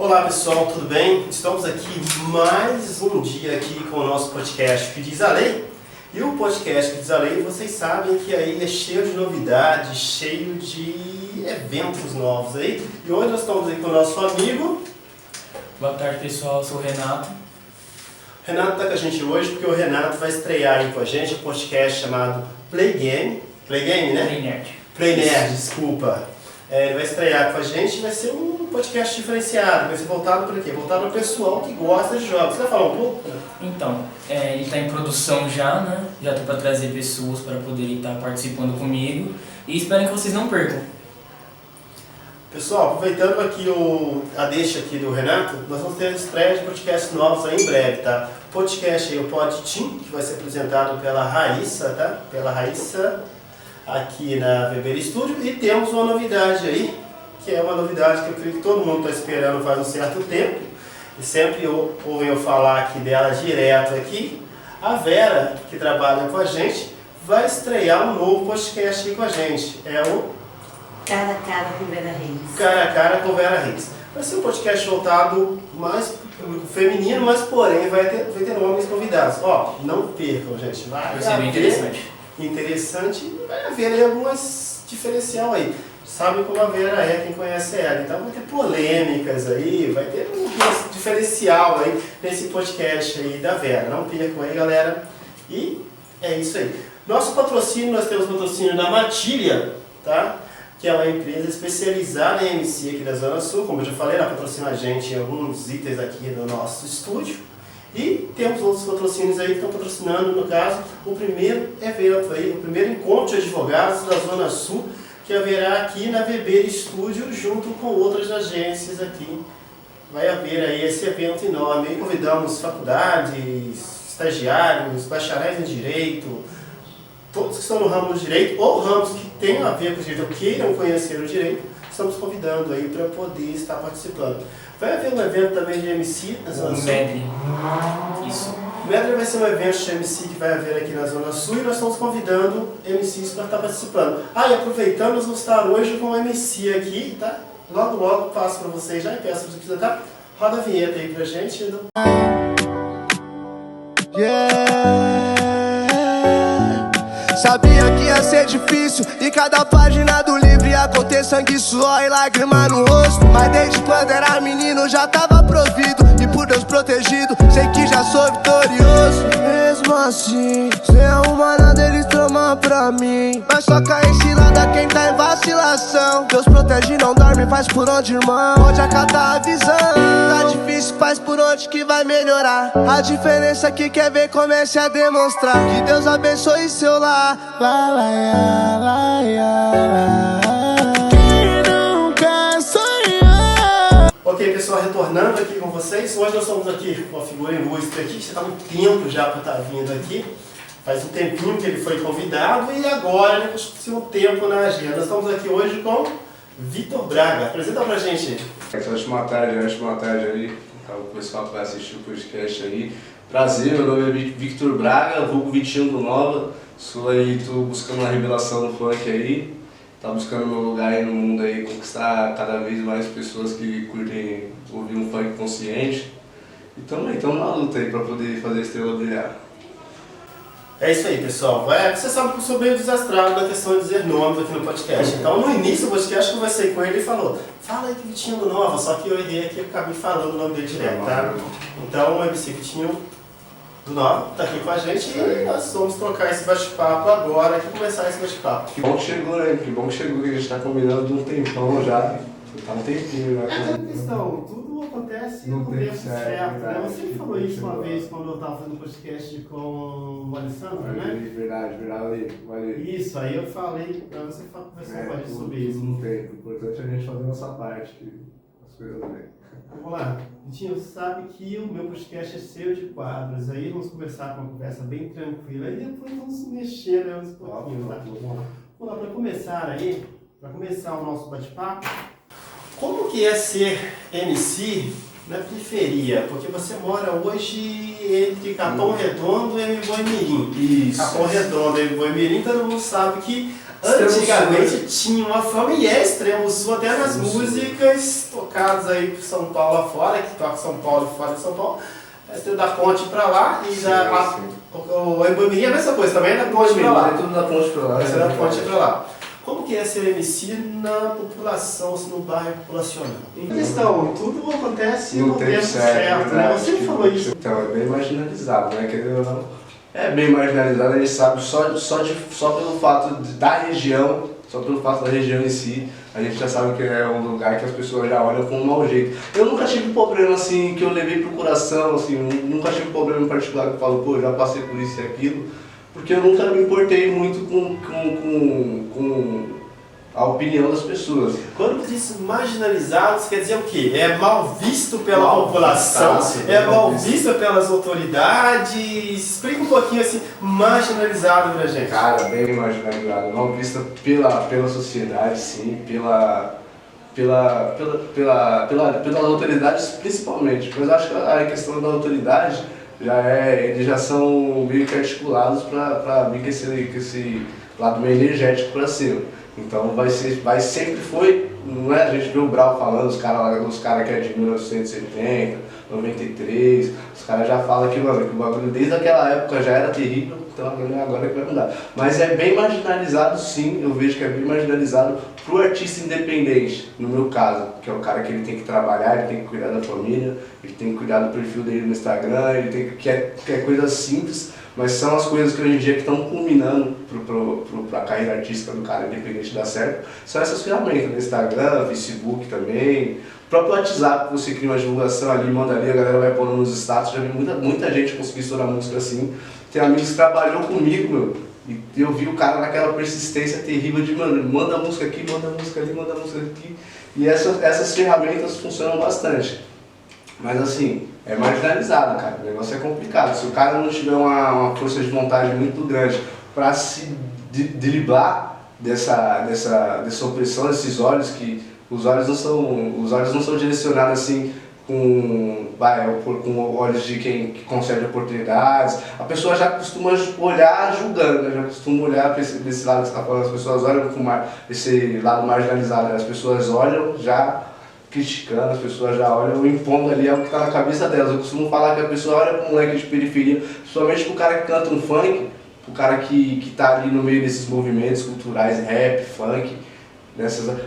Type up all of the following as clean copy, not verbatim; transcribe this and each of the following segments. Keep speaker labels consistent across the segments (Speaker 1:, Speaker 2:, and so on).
Speaker 1: Olá pessoal, tudo bem? Estamos aqui mais um dia aqui com o nosso podcast Que Diz a Lei. E o podcast Que Diz a Lei, vocês sabem que aí é cheio de novidades, cheio de eventos novos aí. E hoje nós estamos aí com o nosso amigo...
Speaker 2: Boa tarde pessoal, eu sou o Renato.
Speaker 1: O Renato está com a gente hoje porque o Renato vai estrear aí com a gente um podcast chamado Play Game. Play Game, né?
Speaker 2: Play Nerd.
Speaker 1: Play Nerd, desculpa. Ele vai estrear com a gente e vai ser um podcast diferenciado, vai ser voltado para quê? Voltado ao pessoal que gosta de jogos. Você vai falar um pouco?
Speaker 2: Então, ele está em produção já, né? Já estou para trazer pessoas para poderem estar participando comigo e espero que vocês não percam.
Speaker 1: Pessoal, aproveitando aqui a deixa aqui do Renato, nós vamos ter a estreia de podcasts novos aí em breve, tá? O podcast aí, o Pod Team, que vai ser apresentado pela Raíssa, tá? Pela Raíssa, aqui na Weber Studio, e temos uma novidade aí, que é uma novidade que eu creio que todo mundo está esperando faz um certo tempo, e sempre ouvem eu falar aqui dela direto aqui. A Vera, que trabalha com a gente, vai estrear um novo podcast aqui com a gente, é o
Speaker 3: Cara a cara com Vera Reis.
Speaker 1: Cara a cara com Vera Reis. Vai ser um podcast voltado mais para o público feminino, mas porém vai ter homens convidados. Ó, não percam, gente. Vai
Speaker 2: ser bem interessante.
Speaker 1: Interessante, vai haver aí algumas diferencial aí. Sabe como a Vera é, quem conhece ela. Então vai ter polêmicas aí, vai ter um diferencial aí nesse podcast aí da Vera. Não percam aí, galera. E é isso aí. Nosso patrocínio, nós temos patrocínio da Matilha, tá? Que é uma empresa especializada em MC aqui da Zona Sul. Como eu já falei, ela patrocina a gente em alguns itens aqui do nosso estúdio. E temos outros patrocínios aí que estão patrocinando, no caso, o primeiro evento aí, o primeiro encontro de advogados da Zona Sul, que haverá aqui na Weber Studio, junto com outras agências aqui. Vai haver aí esse evento enorme. Aí convidamos faculdades, estagiários, bacharéis em Direito, todos que estão no ramo do Direito, ou ramos que tenham a ver com o Direito, ou queiram conhecer o Direito, estamos convidando aí para poder estar participando. Vai haver um evento também de MC na Zona Sul.
Speaker 2: Medley. Isso.
Speaker 1: O Medley vai ser um evento de MC que vai haver aqui na Zona Sul e nós estamos convidando MCs para estar participando. E aproveitando, nós vamos estar hoje com um MC aqui, tá? Logo passo para vocês já e peço para vocês apresentar. Roda a vinheta aí pra gente.
Speaker 4: Sabia que ia ser difícil e cada página do livro ia conter sangue, suor e lágrima no rosto. Mas desde quando era menino já tava provido e por Deus protegido, sei que já sou vitorioso. Mesmo assim, sem arrumar nada eles tramam pra mim, mas só cai em cilada quem tá em vacilação. Deus protege, não dorme, faz por onde, irmão. Pode acatar a visão. Tá difícil, faz por onde que vai melhorar. A diferença que quer ver, comece a demonstrar. Que Deus abençoe seu lar. Quem nunca sonhou.
Speaker 1: Ok, pessoal, retornando aqui com vocês. Hoje nós estamos aqui com uma figura ilustre aqui, que você está um tempo já para estar vindo aqui. Faz um tempinho que ele foi convidado e agora ele conseguiu um tempo na agenda. Nós estamos aqui hoje com Vitor Braga. Apresenta pra gente.
Speaker 5: Ótima tarde aí, o pessoal que vai assistir o podcast aí. Prazer, meu nome é Victor Braga, vulgo Vitinho do Nova. Sou aí, tô buscando uma revelação no funk aí. Tá buscando meu lugar aí no mundo aí, conquistar cada vez mais pessoas que curtem ouvir um funk consciente. E tamo na luta aí pra poder fazer a estrela brilhar.
Speaker 1: É isso aí, pessoal. Você sabe que eu sou meio desastrado na questão de dizer nomes aqui no podcast. Então, no início do podcast, eu conversei com ele e falou: fala aí que Vitinho do Nova, só que eu errei aqui e acabei falando o nome dele direto, tá? Então, o MC Vitinho do Nova tá aqui com a gente e nós vamos trocar esse bate-papo agora e começar esse bate-papo.
Speaker 5: Que bom que chegou, né? Que bom que chegou, que a gente tá combinando de um tempão já. Tá um tempinho já.
Speaker 1: É questão, tudo acontece no tempo certo, né? Você falou isso uma vez quando eu estava fazendo podcast com o Alessandro, né?
Speaker 5: Verdade, valeu.
Speaker 1: Isso, aí eu falei pra você conversar com a gente sobre isso.
Speaker 5: Não tem, o importante é a gente fazer a nossa parte, que as coisas vêm.
Speaker 1: Vamos lá, Vitinho, você sabe que o meu podcast é cheio de quadros, aí vamos conversar com uma conversa bem tranquila, e depois vamos mexer né, uns pouquinhos, tá? Vamos lá, para começar o nosso bate-papo, como que é ser MC na periferia? Porque você mora hoje entre Capão Redondo e Boi Mirim.
Speaker 5: Isso.
Speaker 1: Capão Redondo e Boi Mirim, todo mundo sabe que Antigamente tinha uma fama e é Extremo Sul, até nas músicas tocadas aí por São Paulo afora, que toca São Paulo e fora de São Paulo. É da ponte pra lá e já. O Embamirim é a mesma coisa, também é da ponte pra lá.
Speaker 5: É tudo da ponte pra lá.
Speaker 1: Essa é da ponte pra lá. Como que é ser MC na população, assim, no bairro populacional? Em questão, tudo acontece no tempo certo, né? Você
Speaker 5: tipo,
Speaker 1: falou isso.
Speaker 5: Então, é bem marginalizado, né? Querendo ou não, é bem marginalizado, a gente sabe só pelo fato da região, só pelo fato da região em si, a gente já sabe que é um lugar que as pessoas já olham com um mau jeito. Eu nunca tive problema, assim, que eu levei pro coração, assim, nunca tive problema em particular que eu falo, pô, já passei por isso e aquilo. Porque eu nunca me importei muito com a opinião das pessoas.
Speaker 1: Quando diz marginalizados, quer dizer o quê? É mal visto pela população? É mal visto pelas autoridades? Explica um pouquinho assim, marginalizado pra gente.
Speaker 5: Cara, bem marginalizado. Mal vista pela sociedade, sim, pelas autoridades principalmente. Mas acho que a questão da autoridade eles já são meio que articulados para vir com esse lado meio energético para cima. Então sempre foi, não é? A gente vê o Brau falando, os caras que é de 1970, 93, os caras já falam que, mano, que o bagulho desde aquela época já era terrível, então agora que vai mudar. Mas é bem marginalizado, sim, eu vejo que é bem marginalizado pro artista independente, no meu caso, que é o cara que ele tem que trabalhar, ele tem que cuidar da família, ele tem que cuidar do perfil dele no Instagram, ele tem que é coisas simples, mas são as coisas que hoje em dia que estão culminando para a carreira artística do cara independente dar certo. São essas ferramentas, no Instagram, Facebook também, o próprio WhatsApp, você cria uma divulgação ali, manda ali, a galera vai pondo nos status, já vi muita gente conseguir estourar música assim. Tem amigos que trabalhou comigo, meu, e eu vi o cara naquela persistência terrível de, mano, manda música aqui, manda música ali, manda música aqui. E essas ferramentas funcionam bastante. Mas assim, é marginalizado, cara, o negócio é complicado. Se o cara não tiver uma força de vontade muito grande para se driblar dessa opressão, desses olhos, que os olhos não são direcionados assim com olhos de quem concede oportunidades. A pessoa já costuma olhar julgando, né? Já costuma olhar para esse lado que você está falando, as pessoas olham com esse lado marginalizado, né? As pessoas olham já criticando, as pessoas já olham impondo ali algo que está na cabeça delas. Eu costumo falar que a pessoa olha para um moleque de periferia, principalmente para o cara que canta um funk, para o cara que está ali no meio desses movimentos culturais, rap, funk,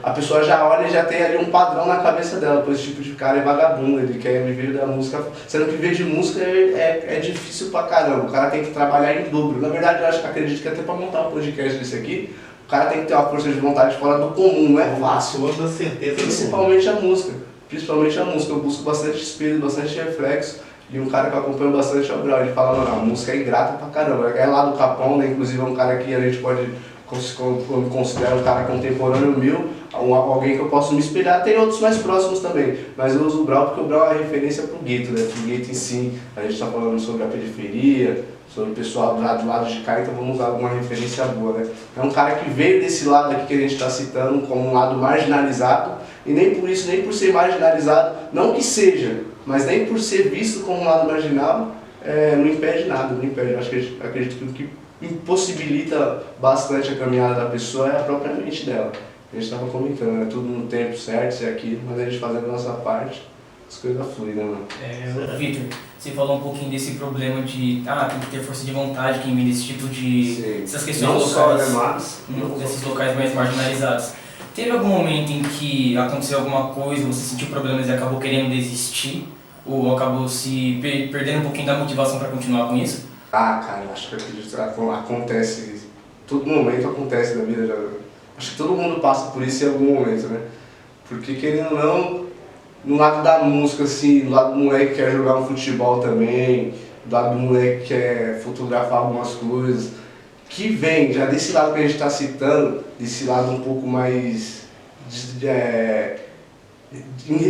Speaker 5: a pessoa já olha e já tem ali um padrão na cabeça dela, pois esse tipo de cara é vagabundo, ele quer viver da música, sendo que viver de música é difícil pra caramba, o cara tem que trabalhar em dobro. Na verdade, eu acredito que até para montar um podcast desse aqui, o cara tem que ter uma força de vontade fora do comum, não é fácil.
Speaker 1: Com certeza.
Speaker 5: Principalmente a música. Eu busco bastante espelho, bastante reflexo. E um cara que eu acompanho bastante é o Brau. Ele fala, mano, a música é ingrata pra caramba. É lá do Capão, né? Inclusive é um cara que a gente pode considerar um cara contemporâneo meu, alguém que eu posso me espelhar. Tem outros mais próximos também, mas eu uso o Brau porque o Brau é referência pro gueto, né? Pro gueto em si. A gente tá falando sobre a periferia, sobre o pessoal do lado de cá, então vamos usar alguma referência boa, né? É um cara que veio desse lado aqui que a gente está citando como um lado marginalizado, e nem por isso, nem por ser marginalizado, não que seja, mas nem por ser visto como um lado marginal, não impede nada, não impede. Eu acredito que o que impossibilita bastante a caminhada da pessoa é a própria mente dela. A gente estava comentando, é tudo no tempo certo, isso e aquilo, mas a gente fazendo a nossa parte, as coisas fluem, né, mano?
Speaker 2: Vitor, você falou um pouquinho desse problema de tem que ter força de vontade quem vem desse tipo de... essas questões
Speaker 5: não
Speaker 2: locais,
Speaker 5: só, né,
Speaker 2: desses locais mais marginalizados. Teve algum momento em que aconteceu alguma coisa, você sentiu problemas e acabou querendo desistir? Ou acabou se perdendo um pouquinho da motivação para continuar com isso?
Speaker 5: Cara, eu acho que acontece, todo momento acontece na vida. Acho que todo mundo passa por isso em algum momento, né? Porque querendo ou não, no lado da música, assim, do lado do moleque que quer jogar um futebol também, do lado do moleque que quer fotografar algumas coisas, que vem já desse lado que a gente está citando, desse lado um pouco mais...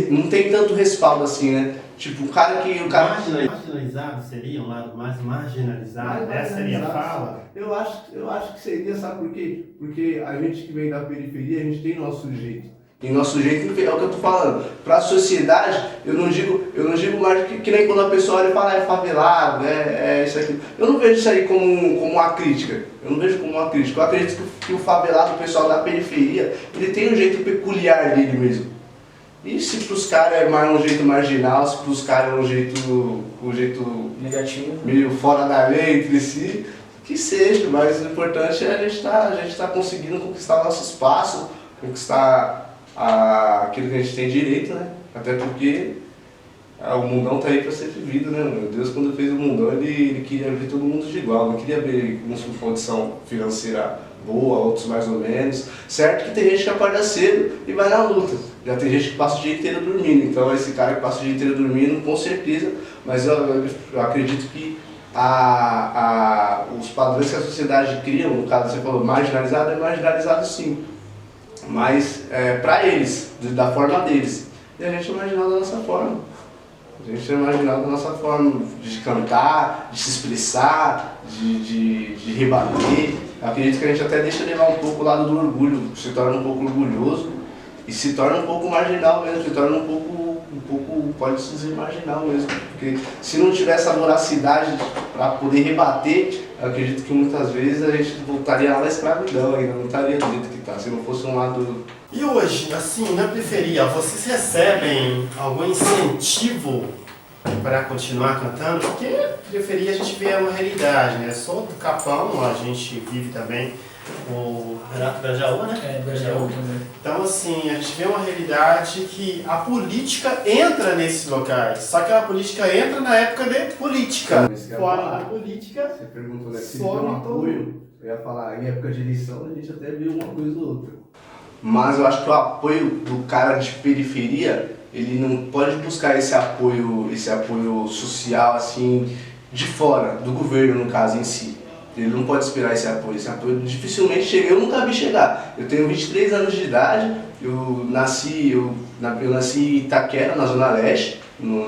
Speaker 5: não tem tanto respaldo assim, né? Tipo,
Speaker 1: Marginalizado seria um lado mais marginalizado? Essa seria a fala?
Speaker 5: Eu acho que seria, sabe por quê? Porque a gente que vem da periferia, a gente tem nosso jeito. E nosso jeito é o que eu tô falando. Para a sociedade, eu não digo mais que nem quando a pessoa olha e fala é favelado, é isso aqui. Eu não vejo isso aí como uma crítica. Eu não vejo como uma crítica. Eu acredito que o favelado, o pessoal da periferia, ele tem um jeito peculiar dele mesmo. E se pros caras é um jeito marginal, se pros caras é um jeito
Speaker 2: Negativo.
Speaker 5: meio fora da lei entre si, que seja, mas o importante é a gente tá conseguindo conquistar o nosso espaço, conquistar aquilo que a gente tem direito, né? Até porque o mundão tá aí para ser vivido, né? Meu Deus, quando fez o mundão, ele queria ver todo mundo de igual, não queria ver uns com condição financeira boa, outros mais ou menos. Certo que tem gente que acorda cedo e vai na luta. Já tem gente que passa o dia inteiro dormindo, então esse cara que passa o dia inteiro dormindo, com certeza, mas eu acredito que os padrões que a sociedade cria, no caso você falou marginalizado, é marginalizado sim, mas para eles, da forma deles, e a gente é marginado da nossa forma. A gente é marginado da nossa forma de cantar, de se expressar, de rebater. Eu acredito que a gente até deixa levar um pouco o lado do orgulho, se torna um pouco orgulhoso e se torna um pouco marginal mesmo, se torna um pouco, pode-se dizer, marginal mesmo. Porque se não tiver essa voracidade para poder rebater, eu acredito que muitas vezes a gente voltaria lá na escravidão ainda, não estaria do jeito que está, se não fosse um lado...
Speaker 1: E hoje, assim, na periferia, vocês recebem algum incentivo para continuar cantando? Porque na periferia a gente vê uma realidade, né? Só do Capão a gente vive também o Renato Grajaú, né?
Speaker 2: Grajaú também.
Speaker 1: Então, assim, a gente vê uma realidade que a política entra nesses locais, só que a política entra na época de política. Fora da política,
Speaker 5: Você perguntou, né? Se
Speaker 1: some
Speaker 5: tem um
Speaker 1: todo.
Speaker 5: apoio, eu ia falar, em época de eleição a gente até viu uma coisa ou outra. Mas eu acho que o apoio do cara de periferia, ele não pode buscar esse apoio social assim de fora, do governo no caso em si. Ele não pode esperar esse apoio dificilmente chega, eu nunca vi chegar. Eu tenho 23 anos de idade, eu nasci em Itaquera, na Zona Leste, no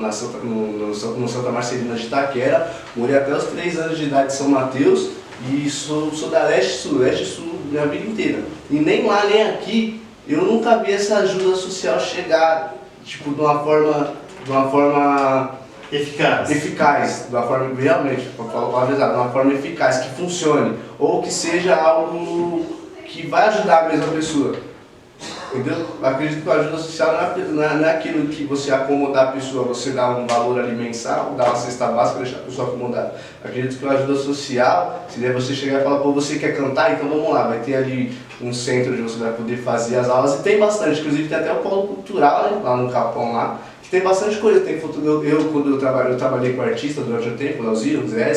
Speaker 5: Santa Marcelina de Itaquera, morei até os 3 anos de idade em São Mateus e sou da Leste Sul minha vida inteira. E nem lá nem aqui eu nunca vi essa ajuda social chegar tipo de uma forma eficaz, de uma forma realmente, de uma forma eficaz, que funcione, ou que seja algo que vai ajudar a mesma pessoa. Entendeu? Eu acredito que a ajuda social não é aquilo que você acomodar a pessoa, você dá um valor ali mensal, dá uma cesta básica e deixar a pessoa acomodada. Eu acredito que a ajuda social seria você chegar e falar, pô, você quer cantar? Então vamos lá, vai ter ali um centro onde você vai poder fazer as aulas, e tem bastante, inclusive tem até o polo cultural, né, lá no Capão lá, que tem bastante coisa, tem foto, quando eu trabalhei com artista durante o tempo, o Leozinho, o Zé,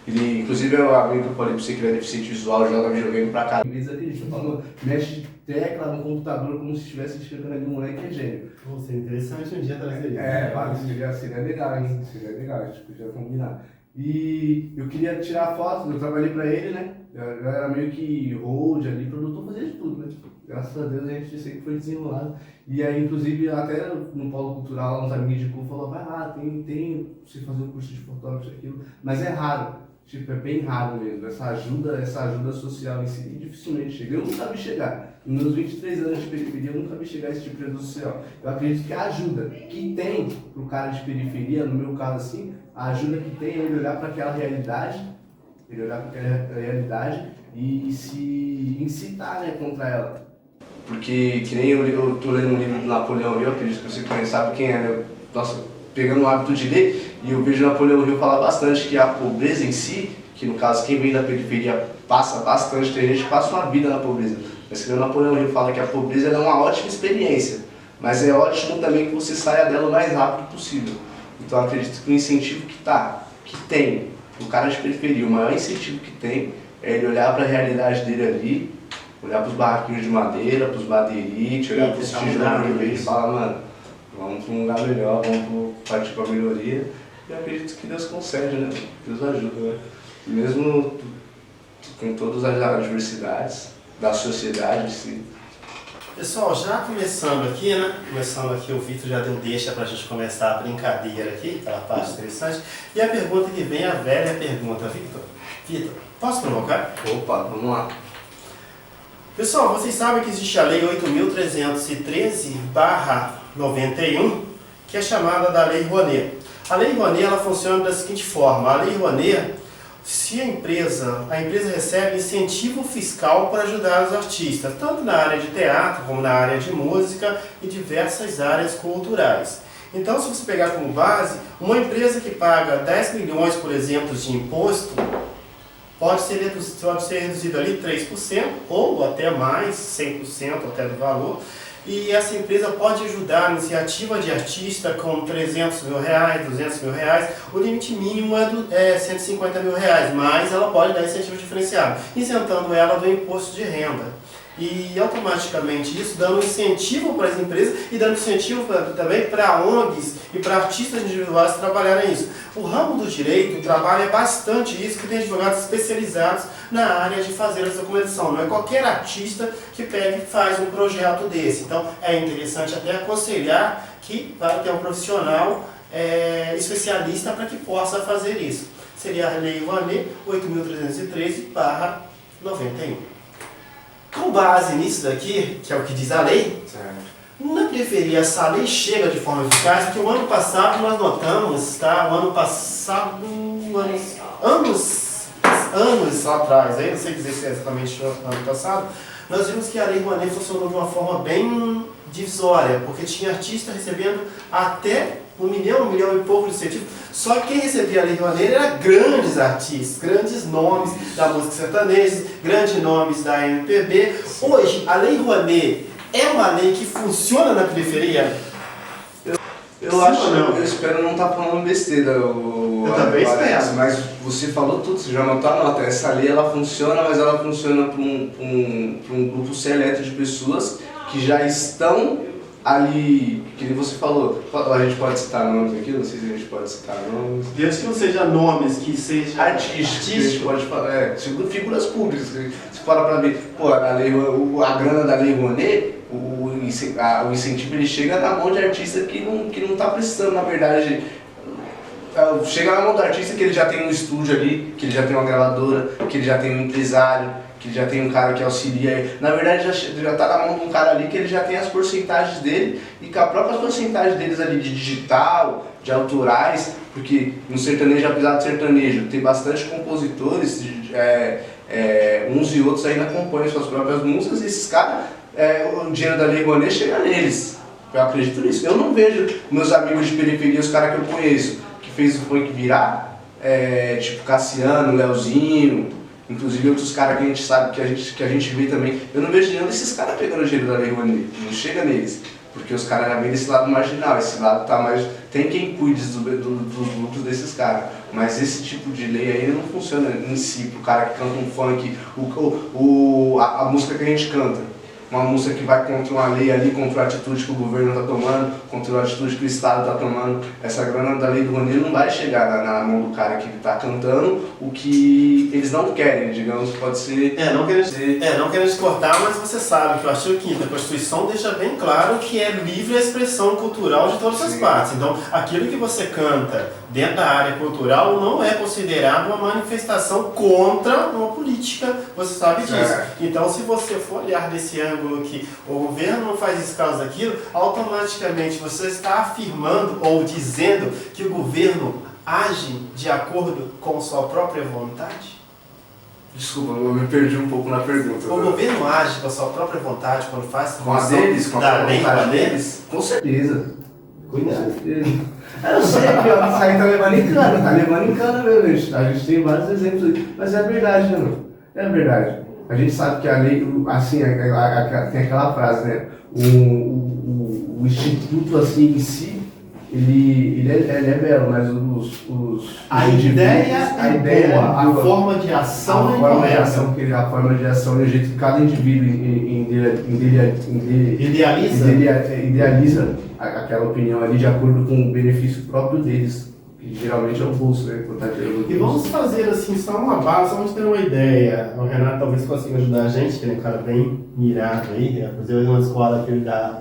Speaker 5: ele, inclusive é o amigo que eu falei pra você que ele é deficiente visual, joga videogame pra cá. Eles acreditam, mexe tecla no computador como se estivesse chegando ali um moleque é gênio.
Speaker 1: Pô, seria interessante um dia trazer isso.
Speaker 5: Seria legal, hein? Seria legal, a gente podia combinar. E eu queria tirar fotos, eu trabalhei pra ele, né? Eu era meio que hold ali, produtor, fazia de tudo, né? Graças a Deus a gente sempre foi desenrolado. E aí, inclusive, até no polo cultural, uns amigos de curso falaram, vai lá, tem você fazer um curso de fotógrafo, aquilo. Mas é raro. Tipo, é bem raro mesmo, essa ajuda social em si dificilmente chega. Eu nunca vi chegar, nos meus 23 anos de periferia, eu nunca vi chegar esse tipo de ajuda social. Eu acredito que a ajuda que tem pro cara de periferia, no meu caso assim, a ajuda que tem é ele olhar para aquela realidade, e se incitar, né, contra ela. Porque, que nem eu tô lendo um livro do Napoleão Hill, acredito que você conhece, sabe quem é, né? Nossa, pegando o hábito de ler, e eu vejo o Napoleão Hill falar bastante que a pobreza em si, que no caso quem vem da periferia passa bastante, tem gente que passa uma vida na pobreza. Mas que o Napoleão Hill fala que a pobreza é uma ótima experiência, mas é ótimo também que você saia dela o mais rápido possível. Então eu acredito que o incentivo que tem, o cara de periferia, o maior incentivo que tem é ele olhar para a realidade dele ali, olhar para os barraquinhos de madeira, para os madeirites, olhar para os tijolos de vez e falar, mano, vamos para um lugar melhor, vamos partir para a melhoria. E eu acredito que Deus concede, né? Deus ajuda, né? Mesmo com todas as adversidades da sociedade em si.
Speaker 1: Pessoal, já começando aqui, né? O Vitor já deu deixa pra gente começar a brincadeira aqui, aquela parte interessante. E a pergunta que vem, a velha pergunta, Vitor, posso provocar?
Speaker 5: Opa, vamos lá.
Speaker 1: Pessoal, vocês sabem que existe a Lei 8.313/91, que é chamada da Lei Rouanet. A Lei Rouanet ela funciona da seguinte forma: a Lei Rouanet, se a empresa recebe incentivo fiscal para ajudar os artistas, tanto na área de teatro como na área de música e diversas áreas culturais. Então, se você pegar como base, uma empresa que paga 10 milhões, por exemplo, de imposto, pode ser reduzido ali 3% ou até mais, 100% até do valor. E essa empresa pode ajudar a iniciativa de artista com 300 mil reais, 200 mil reais. O limite mínimo é 150 mil reais, mas ela pode dar incentivo diferenciado, isentando ela do imposto de renda. E automaticamente isso dando incentivo para as empresas e dando incentivo também para ONGs e para artistas individuais trabalharem isso. O ramo do direito trabalha bastante isso, que tem advogados especializados na área de fazer essa documentação. Não é qualquer artista que pega e faz um projeto desse. Então é interessante até aconselhar que vai ter um profissional especialista para que possa fazer isso. Seria a Lei Rouanet 8.313/91. Com base nisso daqui, que é o que diz a lei, na periferia essa lei chega de forma eficaz, porque o ano passado nós notamos, tá? O ano passado, anos atrás, aí não sei dizer se é exatamente o ano passado, nós vimos que a Lei Rouanet funcionou de uma forma bem divisória, porque tinha artista recebendo até 1 milhão e pouco de incentivo. Só que quem recebia a Lei Rouanet era grandes artistas, grandes nomes da música sertaneja, grandes nomes da MPB. Hoje, a Lei Rouanet é uma lei que funciona na periferia?
Speaker 5: Eu acho, eu espero não estar falando besteira,
Speaker 1: eu também espero.
Speaker 5: Mas você falou tudo, você já anotou a nota. Essa lei ela funciona, mas ela funciona para um grupo seleto de pessoas que já estão ali, que você falou. A gente pode citar nomes aqui, não sei se a gente pode citar nomes.
Speaker 1: Desde que não seja nomes, que seja
Speaker 5: artístico. A gente pode falar, figuras públicas. Se fala para ver, pô, a grana da Lei Rouanet, o incentivo ele chega na mão de artista que não tá precisando, na verdade. Chega na mão do artista que ele já tem um estúdio ali, que ele já tem uma gravadora, que ele já tem um empresário, que ele já tem um cara que auxilia ele. Na verdade já tá na mão de um cara ali que ele já tem as porcentagens dele, e com a própria porcentagem deles ali de digital, de autorais, porque no sertanejo, apesar do sertanejo, tem bastante compositores, uns e outros ainda compõem suas próprias músicas, e esses caras, o dinheiro da Lei Rouanet chega neles. Eu acredito nisso. Eu não vejo meus amigos de periferia, os caras que eu conheço, que fez o funk virar, tipo Cassiano, Leozinho, inclusive outros caras que a gente sabe, que a gente vê também. Eu não vejo nenhum desses caras pegando o dinheiro da Lei Rouanet, não chega neles, porque os caras já vêm desse lado marginal, esse lado tá mais... Tem quem cuide dos lucros desses caras, mas esse tipo de lei aí não funciona em si, pro cara que canta um funk, a música que a gente canta. Uma música que vai contra uma lei ali, contra a atitude que o governo está tomando, contra a atitude que o Estado está tomando. Essa grana da Lei do Rouanet não vai chegar na mão do cara que está cantando o que eles não querem, digamos, pode ser...
Speaker 1: Não querendo te cortar, mas você sabe que o artigo 5º da Constituição deixa bem claro que é livre a expressão cultural de todas as partes. Então, aquilo que você canta dentro da área cultural não é considerado uma manifestação contra uma política, você sabe disso. Então, se você for olhar desse ângulo que o governo não faz isso causa daquilo, automaticamente você está afirmando ou dizendo que o governo age de acordo com sua própria vontade?
Speaker 5: Desculpa, eu me perdi um pouco na pergunta.
Speaker 1: O governo age com a sua própria vontade quando faz
Speaker 5: com a deles, com a vontade deles?
Speaker 1: Com certeza.
Speaker 5: Cuidado. Eu sei que isso aí tá levando em cana, meu bicho. A gente tem vários exemplos aí, mas é verdade, né, mano? É verdade. A gente sabe que a lei, assim, tem aquela frase, né? O instituto, assim, em si, ele é belo, mas
Speaker 1: a ideia, a forma de ação é correta.
Speaker 5: A forma de ação e o jeito que cada indivíduo idealiza aquela opinião ali de acordo com o benefício próprio deles, que geralmente é o bolso, né?
Speaker 1: E vamos fazer assim, só uma base, só pra gente ter uma ideia. O Renato talvez consiga ajudar a gente, que ele é um cara bem mirado aí, inclusive uma escola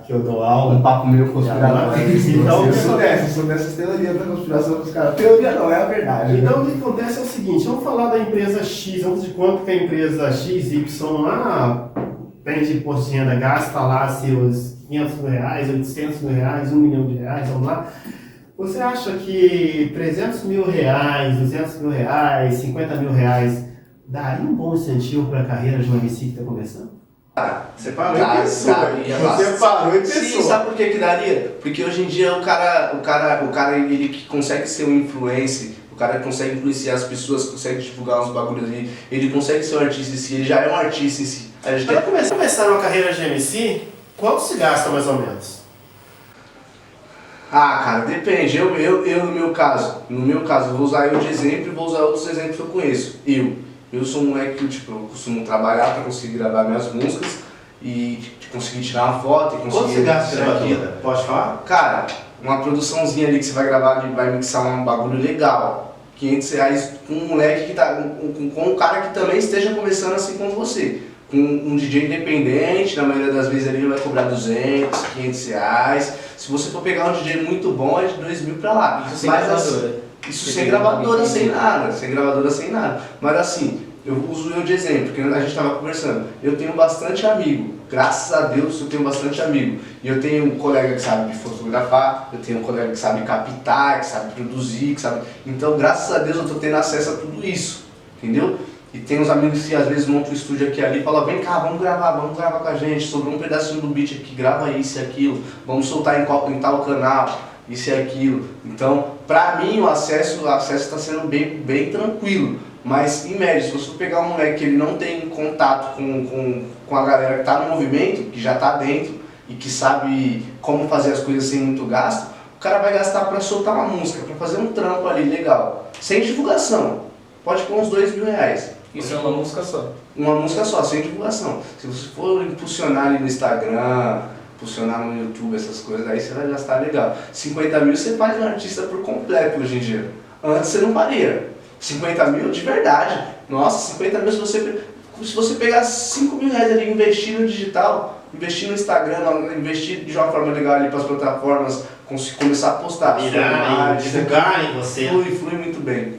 Speaker 1: que eu dou aula.
Speaker 5: Um papo meio conspiratório.
Speaker 1: Então,
Speaker 5: eu sou dessas teorias da conspiração dos caras. Teoria não, é a verdade.
Speaker 1: Então o que acontece é o seguinte, vamos falar da empresa X, vamos de quanto que a empresa XY lá prende imposto de renda, gasta lá seus 500 mil reais, 800 mil reais, 1 milhão de reais, vamos lá. Você acha que 300 mil reais, 200 mil reais, 50 mil reais daria um bom incentivo para a carreira de um MC que está começando?
Speaker 5: Você parou e pensou.
Speaker 1: Você parou e pensou.
Speaker 5: Sim, sabe por que daria? Porque hoje em dia o cara ele que consegue ser um influencer, o cara que consegue influenciar as pessoas, consegue divulgar uns bagulhos ali, ele consegue ser um artista em si, ele já é um artista em si. A gente
Speaker 1: Para começar uma carreira de MC, quanto se gasta mais ou menos?
Speaker 5: Ah, cara, depende. Eu no meu caso, eu vou usar eu de exemplo e vou usar outros exemplos que eu conheço. Eu sou um moleque que eu costumo trabalhar para conseguir gravar minhas músicas e conseguir tirar uma foto e conseguir...
Speaker 1: Quanto você gasta de
Speaker 5: tirar aquilo.
Speaker 1: gravadora? Pode falar?
Speaker 5: Cara, uma produçãozinha ali que você vai gravar, vai mixar um bagulho legal. 500 reais com um moleque que tá... com um cara que também esteja começando assim como você. Com um DJ independente, na maioria das vezes ele vai cobrar 200, 500 reais. Se você for pegar um DJ muito bom, é de 2 mil pra lá.
Speaker 2: Isso sem gravadora.
Speaker 5: Isso sem gravadora, sem nada. Mas assim, eu uso eu de exemplo, porque a gente estava conversando. Eu tenho bastante amigo, graças a Deus eu tenho bastante amigo. E eu tenho um colega que sabe fotografar, eu tenho um colega que sabe captar, que sabe produzir, que sabe... Então, graças a Deus eu estou tendo acesso a tudo isso, entendeu? E tem uns amigos que às vezes montam um estúdio aqui e ali e falam, vem cá, vamos gravar com a gente, sobrou um pedacinho do beat aqui, grava isso e aquilo, vamos soltar em tal canal, isso e aquilo. Então, pra mim o acesso está sendo bem tranquilo, mas em média, se você pegar um moleque que ele não tem contato com a galera que está no movimento, que já está dentro e que sabe como fazer as coisas sem muito gasto, o cara vai gastar para soltar uma música, para fazer um trampo ali legal, sem divulgação, pode pôr uns 2 mil reais.
Speaker 2: Isso é uma música só.
Speaker 5: Uma música só, sem divulgação. Se você for impulsionar ali no Instagram, impulsionar no YouTube, essas coisas, aí você vai gastar legal. 50 mil você faz um artista por completo hoje em dia. Antes você não faria. 50 mil de verdade. Nossa, 50 mil se você pegar 5 mil reais ali e investir no digital, investir no Instagram, investir de uma forma legal ali para as plataformas, começar a postar,
Speaker 1: divulgar em você.
Speaker 5: Flui muito bem.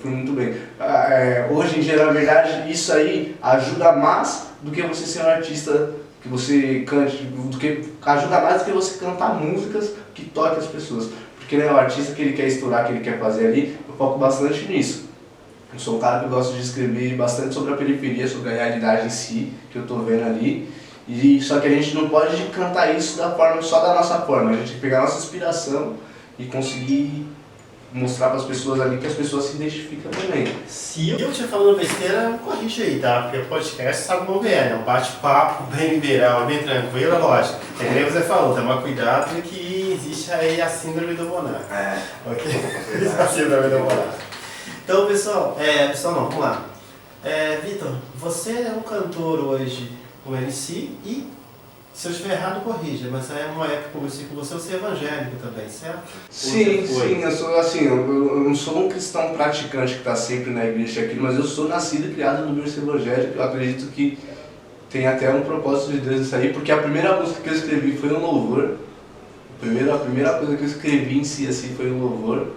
Speaker 5: Hoje em dia, na verdade, isso aí ajuda mais do que você ser um artista que você cante, ajuda mais do que você cantar músicas que toquem as pessoas. Porque né, o artista que ele quer estourar, que ele quer fazer ali, eu foco bastante nisso. Eu sou um cara que gosta de escrever bastante sobre a periferia, sobre a realidade em si, que eu tô vendo ali. Só que a gente não pode cantar isso só da nossa forma, a gente tem que pegar a nossa inspiração e conseguir mostrar para as pessoas ali que as pessoas se identificam também.
Speaker 1: Se eu estiver falando besteira, corrige aí, tá? Porque o podcast sabe como é, né? Um bate-papo bem liberal, bem tranquilo, lógico. Tem que você falou, toma cuidado que existe aí a síndrome do monarca. Ok? A síndrome do monarca. Então, pessoal, vamos lá. Vitor, você é um cantor hoje, um MC, e se eu estiver errado, corrija, mas é uma época que eu conversei com você é evangélico também, certo?
Speaker 5: Sim, eu sou assim, eu não sou um cristão praticante que está sempre na igreja aqui, mas eu sou nascido e criado no berço evangélico. Eu acredito que tem até um propósito de Deus isso aí, porque a primeira música que eu escrevi foi um louvor. A primeira coisa que eu escrevi em si assim foi um louvor.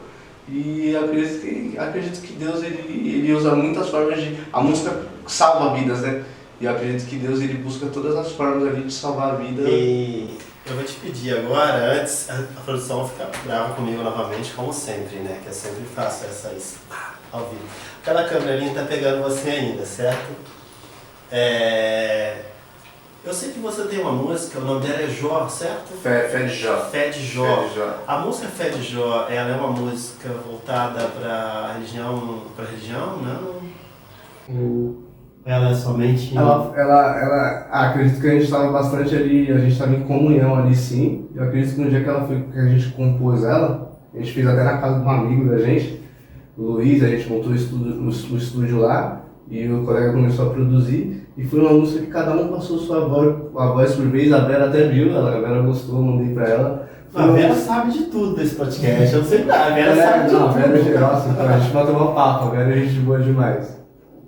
Speaker 5: E acredito que Deus ele usa muitas formas de... A música salva vidas, né? E eu acredito que Deus ele busca todas as formas ali de salvar a vida.
Speaker 1: E eu vou te pedir agora, antes, a produção vai ficar brava comigo novamente, como sempre, né? Que eu sempre faço isso ao vivo. Aquela câmera ali tá pegando você ainda, certo? Eu sei que você tem uma música, o nome dela é Jó, certo?
Speaker 5: Fé de Jó.
Speaker 1: Fé de Jó. A música Fé de Jó, ela é uma música voltada para religião, não? Ela é somente...
Speaker 5: Acredito que a gente estava bastante ali, a gente estava em comunhão ali sim. Eu acredito que no dia que a gente compôs ela, a gente fez até na casa de um amigo da gente, o Luiz, a gente montou o estúdio lá e o colega começou a produzir. E foi uma música que cada um passou a voz por vez, a Vera até viu, a Vera gostou, mandei pra ela.
Speaker 1: A Vera sabe de tudo desse podcast, eu não sei nada, a Vera sabe de tudo.
Speaker 5: A Vera é nossa, então a gente bateu uma papo, a Vera é gente boa demais.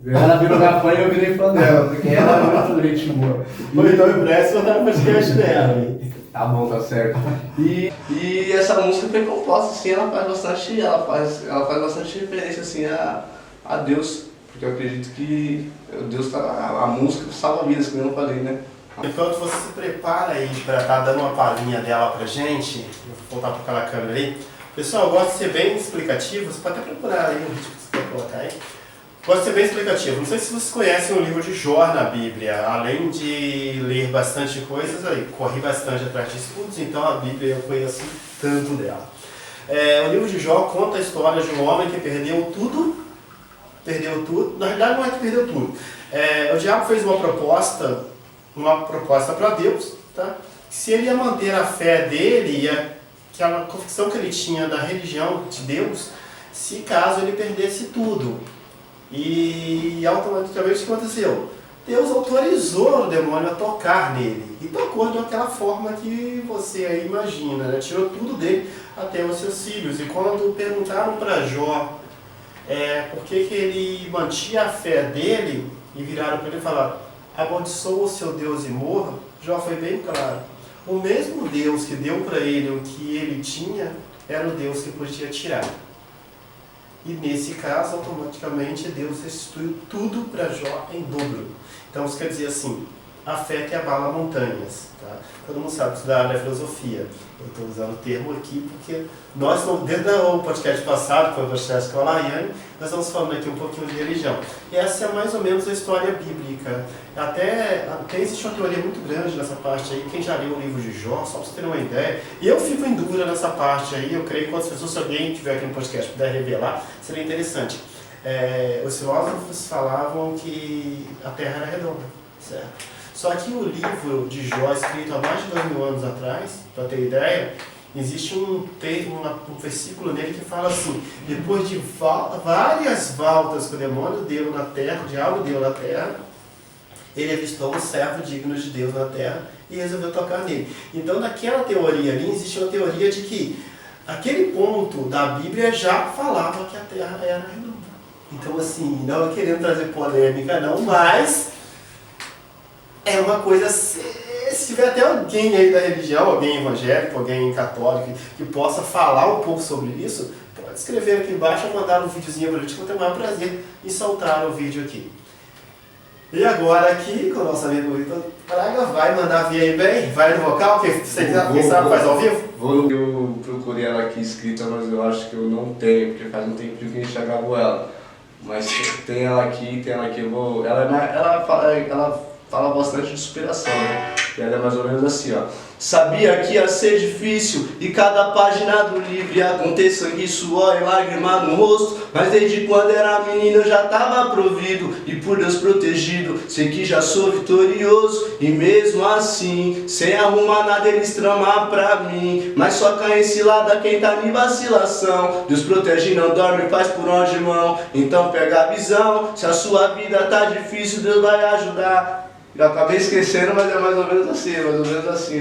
Speaker 5: Ela virou minha fã e eu virei fã dela, porque ela é muito gente boa.
Speaker 1: Ou então em breve você vai dar no podcast dela.
Speaker 5: Tá bom, tá certo. E essa música foi composta, assim, ela faz bastante referência assim, a Deus. Porque eu acredito que Deus tá. A música salva vidas, como eu falei, né?
Speaker 1: Enquanto você se prepara aí para estar dando uma palhinha dela pra gente, eu vou voltar para aquela câmera aí. Pessoal, eu gosto de ser bem explicativo, você pode até procurar aí um vídeo que você quer colocar aí. Gosto de ser bem explicativo. Não sei se vocês conhecem o livro de Jó na Bíblia. Além de ler bastante coisas, aí corri bastante atrás de estudos, então a Bíblia eu conheço tanto dela. O livro de Jó conta a história de um homem que perdeu tudo, na realidade não é que perdeu tudo. O diabo fez uma proposta para Deus, tá? Se ele ia manter a fé dele e aquela convicção que ele tinha da religião de Deus, se caso ele perdesse tudo. E automaticamente o que aconteceu? Deus autorizou o demônio a tocar nele. E tocou daquela forma que você aí imagina, né? Tirou tudo dele, até os seus filhos. E quando perguntaram para Jó por que ele mantinha a fé dele, e viraram para ele e falaram: amaldiçoa o seu Deus e morra, Jó foi bem claro. O mesmo Deus que deu para ele o que ele tinha, era o Deus que podia tirar. E nesse caso, automaticamente, Deus restituiu tudo para Jó em dobro. Então, isso quer dizer assim, a fé que abala montanhas. Tá? Todo mundo sabe estudar a filosofia. Eu estou usando o termo aqui porque nós, desde o podcast passado, que foi o podcast com a Laiane, nós estamos falando aqui um pouquinho de religião. E essa é mais ou menos a história bíblica. Até existe uma teoria muito grande nessa parte aí. Quem já leu o livro de Jó, só para você ter uma ideia. E eu fico em dúvida nessa parte aí. Eu creio que quando as pessoas, se alguém tiver aqui no podcast puder revelar, seria interessante. Os filósofos falavam que a Terra era redonda, certo? Só que o livro de Jó, escrito há mais de 2000 anos atrás, para ter ideia, existe um versículo nele que fala assim: depois de várias voltas que o demônio deu na terra, o diabo deu na terra, ele avistou um servo digno de Deus na terra e resolveu tocar nele. Então, naquela teoria ali, existe uma teoria de que aquele ponto da Bíblia já falava que a terra era redonda. Então, assim, não querendo trazer polêmica não, mas é uma coisa, se tiver até alguém aí da religião, alguém evangélico, alguém católico, que possa falar um pouco sobre isso, pode escrever aqui embaixo ou mandar um videozinho para a gente, que eu tenho o maior prazer em soltar o vídeo aqui. E agora aqui, com o nosso amigo Vitor Braga, vai mandar vir aí bem, vai no vocal, que você quem sabe faz ao vivo?
Speaker 5: Eu procurei ela aqui escrita, mas eu acho que eu não tenho, porque faz um tempinho que a gente já gravou ela. Mas tem ela aqui, eu vou... Ela fala bastante de superação, né? E ela é mais ou menos assim, ó. Sabia que ia ser difícil e cada página do livro ia conter sangue, suor e lágrima no rosto. Mas desde quando era menino eu já tava provido e por Deus protegido. Sei que já sou vitorioso e mesmo assim, sem arrumar nada eles tramam pra mim. Mas só cai em cilada quem tá em vacilação. Deus protege, não dorme, faz por onde mão. Então pega a visão, se a sua vida tá difícil Deus vai ajudar. Eu acabei esquecendo, mas é mais ou menos assim, a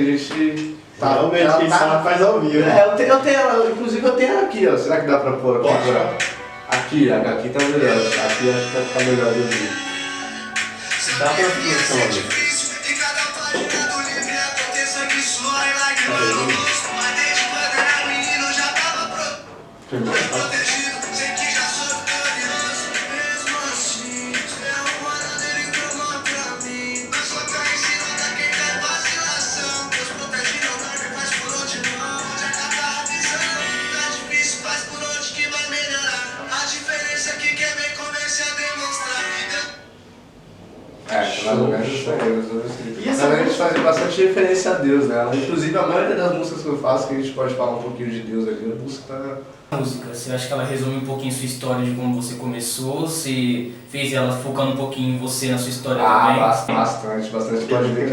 Speaker 5: gente...
Speaker 1: Realmente, quem sabe faz ao vivo.
Speaker 5: Eu tenho ela, inclusive eu tenho ela aqui, ó. Será que dá pra pôr aqui agora? Aqui tá melhor, aqui acho que vai ficar melhor do vídeo. Dá pra função ali. Mais ou menos isso aí, a gente faz bastante referência a Deus, né? Inclusive a maioria das músicas que eu faço, que a gente pode falar um pouquinho de Deus ali, a música
Speaker 2: A música, você acha que ela resume um pouquinho sua história de como você começou? Você fez ela focando um pouquinho em você, na sua história também?
Speaker 5: Bastante. Pode ver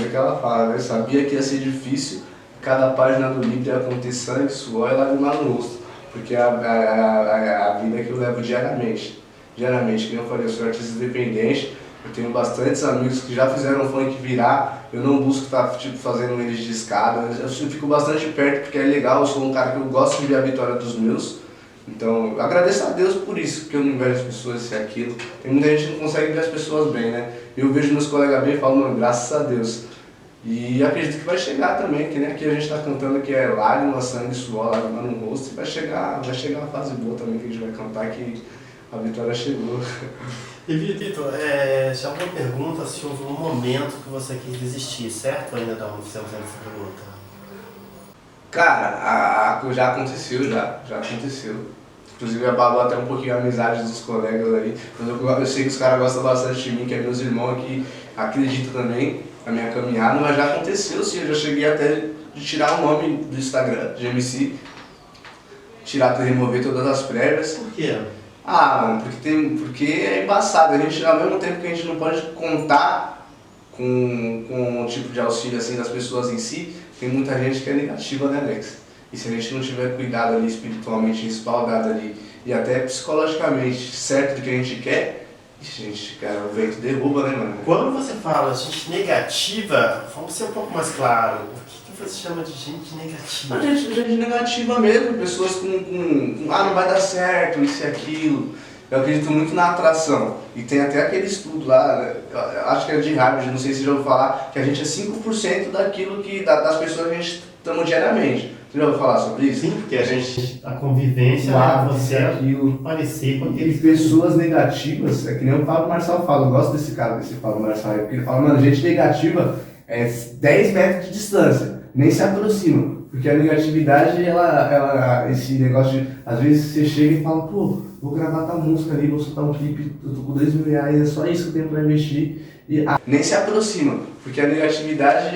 Speaker 5: que ela fala, né? Sabia que ia ser difícil, cada página do livro ia conter sangue, suor e lágrima no rosto, porque é a vida que eu levo diariamente. Como eu falei, eu sou artista independente. Eu tenho bastantes amigos que já fizeram funk virar, eu não busco estar fazendo eles de escada, eu fico bastante perto porque é legal, eu sou um cara que eu gosto de ver a vitória dos meus. Então, eu agradeço a Deus por isso, porque eu não vejo as pessoas ser aquilo. Tem muita gente que não consegue ver as pessoas bem, né? Eu vejo meus colegas bem e falo, mano, graças a Deus. E acredito que vai chegar também, que nem aqui a gente está cantando que é lágrima, sangue, suor, lágrima no rosto, e vai chegar uma fase boa também que a gente vai cantar que a vitória chegou.
Speaker 1: E Vitor, já uma pergunta se houve um momento que você quis desistir, certo? Ou ainda não fizemos essa pergunta?
Speaker 5: Cara, já aconteceu, já aconteceu. Inclusive abalou até um pouquinho a amizade dos colegas aí. Eu sei que os caras gostam bastante de mim, que é meus irmãos aqui, acreditam também na minha caminhada, mas já aconteceu sim, eu já cheguei até de tirar o nome do Instagram, de MC, remover todas as prévias.
Speaker 1: Por quê?
Speaker 5: Mano, porque é embaçado, a gente, ao mesmo tempo que a gente não pode contar com o tipo de auxílio assim das pessoas em si, tem muita gente que é negativa, né, Alex? E se a gente não tiver cuidado ali espiritualmente, respaldado ali, e até psicologicamente certo do que a gente quer, cara, o vento derruba, né, mano?
Speaker 1: Quando você fala gente negativa, vamos ser um pouco mais claro. O que você chama de gente negativa?
Speaker 5: Gente negativa mesmo, pessoas com não vai dar certo, isso e aquilo. Eu acredito muito na atração. E tem até aquele estudo lá, acho que é de Harvard, não sei se já ouviu falar, que a gente é 5% daquilo das pessoas que a gente estamos diariamente. Você já ouviu falar sobre isso?
Speaker 1: Sim, porque a convivência, você
Speaker 5: aquilo.
Speaker 1: parecer com
Speaker 5: E
Speaker 1: aqueles
Speaker 5: pessoas negativas, é que nem o Pablo Marçal fala, eu gosto desse cara, desse Pablo Marçal, porque ele fala, mano, gente negativa é 10 metros de distância, nem se aproxima. Porque a negatividade, esse negócio de, às vezes você chega e fala, pô, vou gravar tal música ali, vou soltar um clipe, eu tô com R$2.000, é só isso que eu tenho pra investir. E nem se aproxima, porque a negatividade,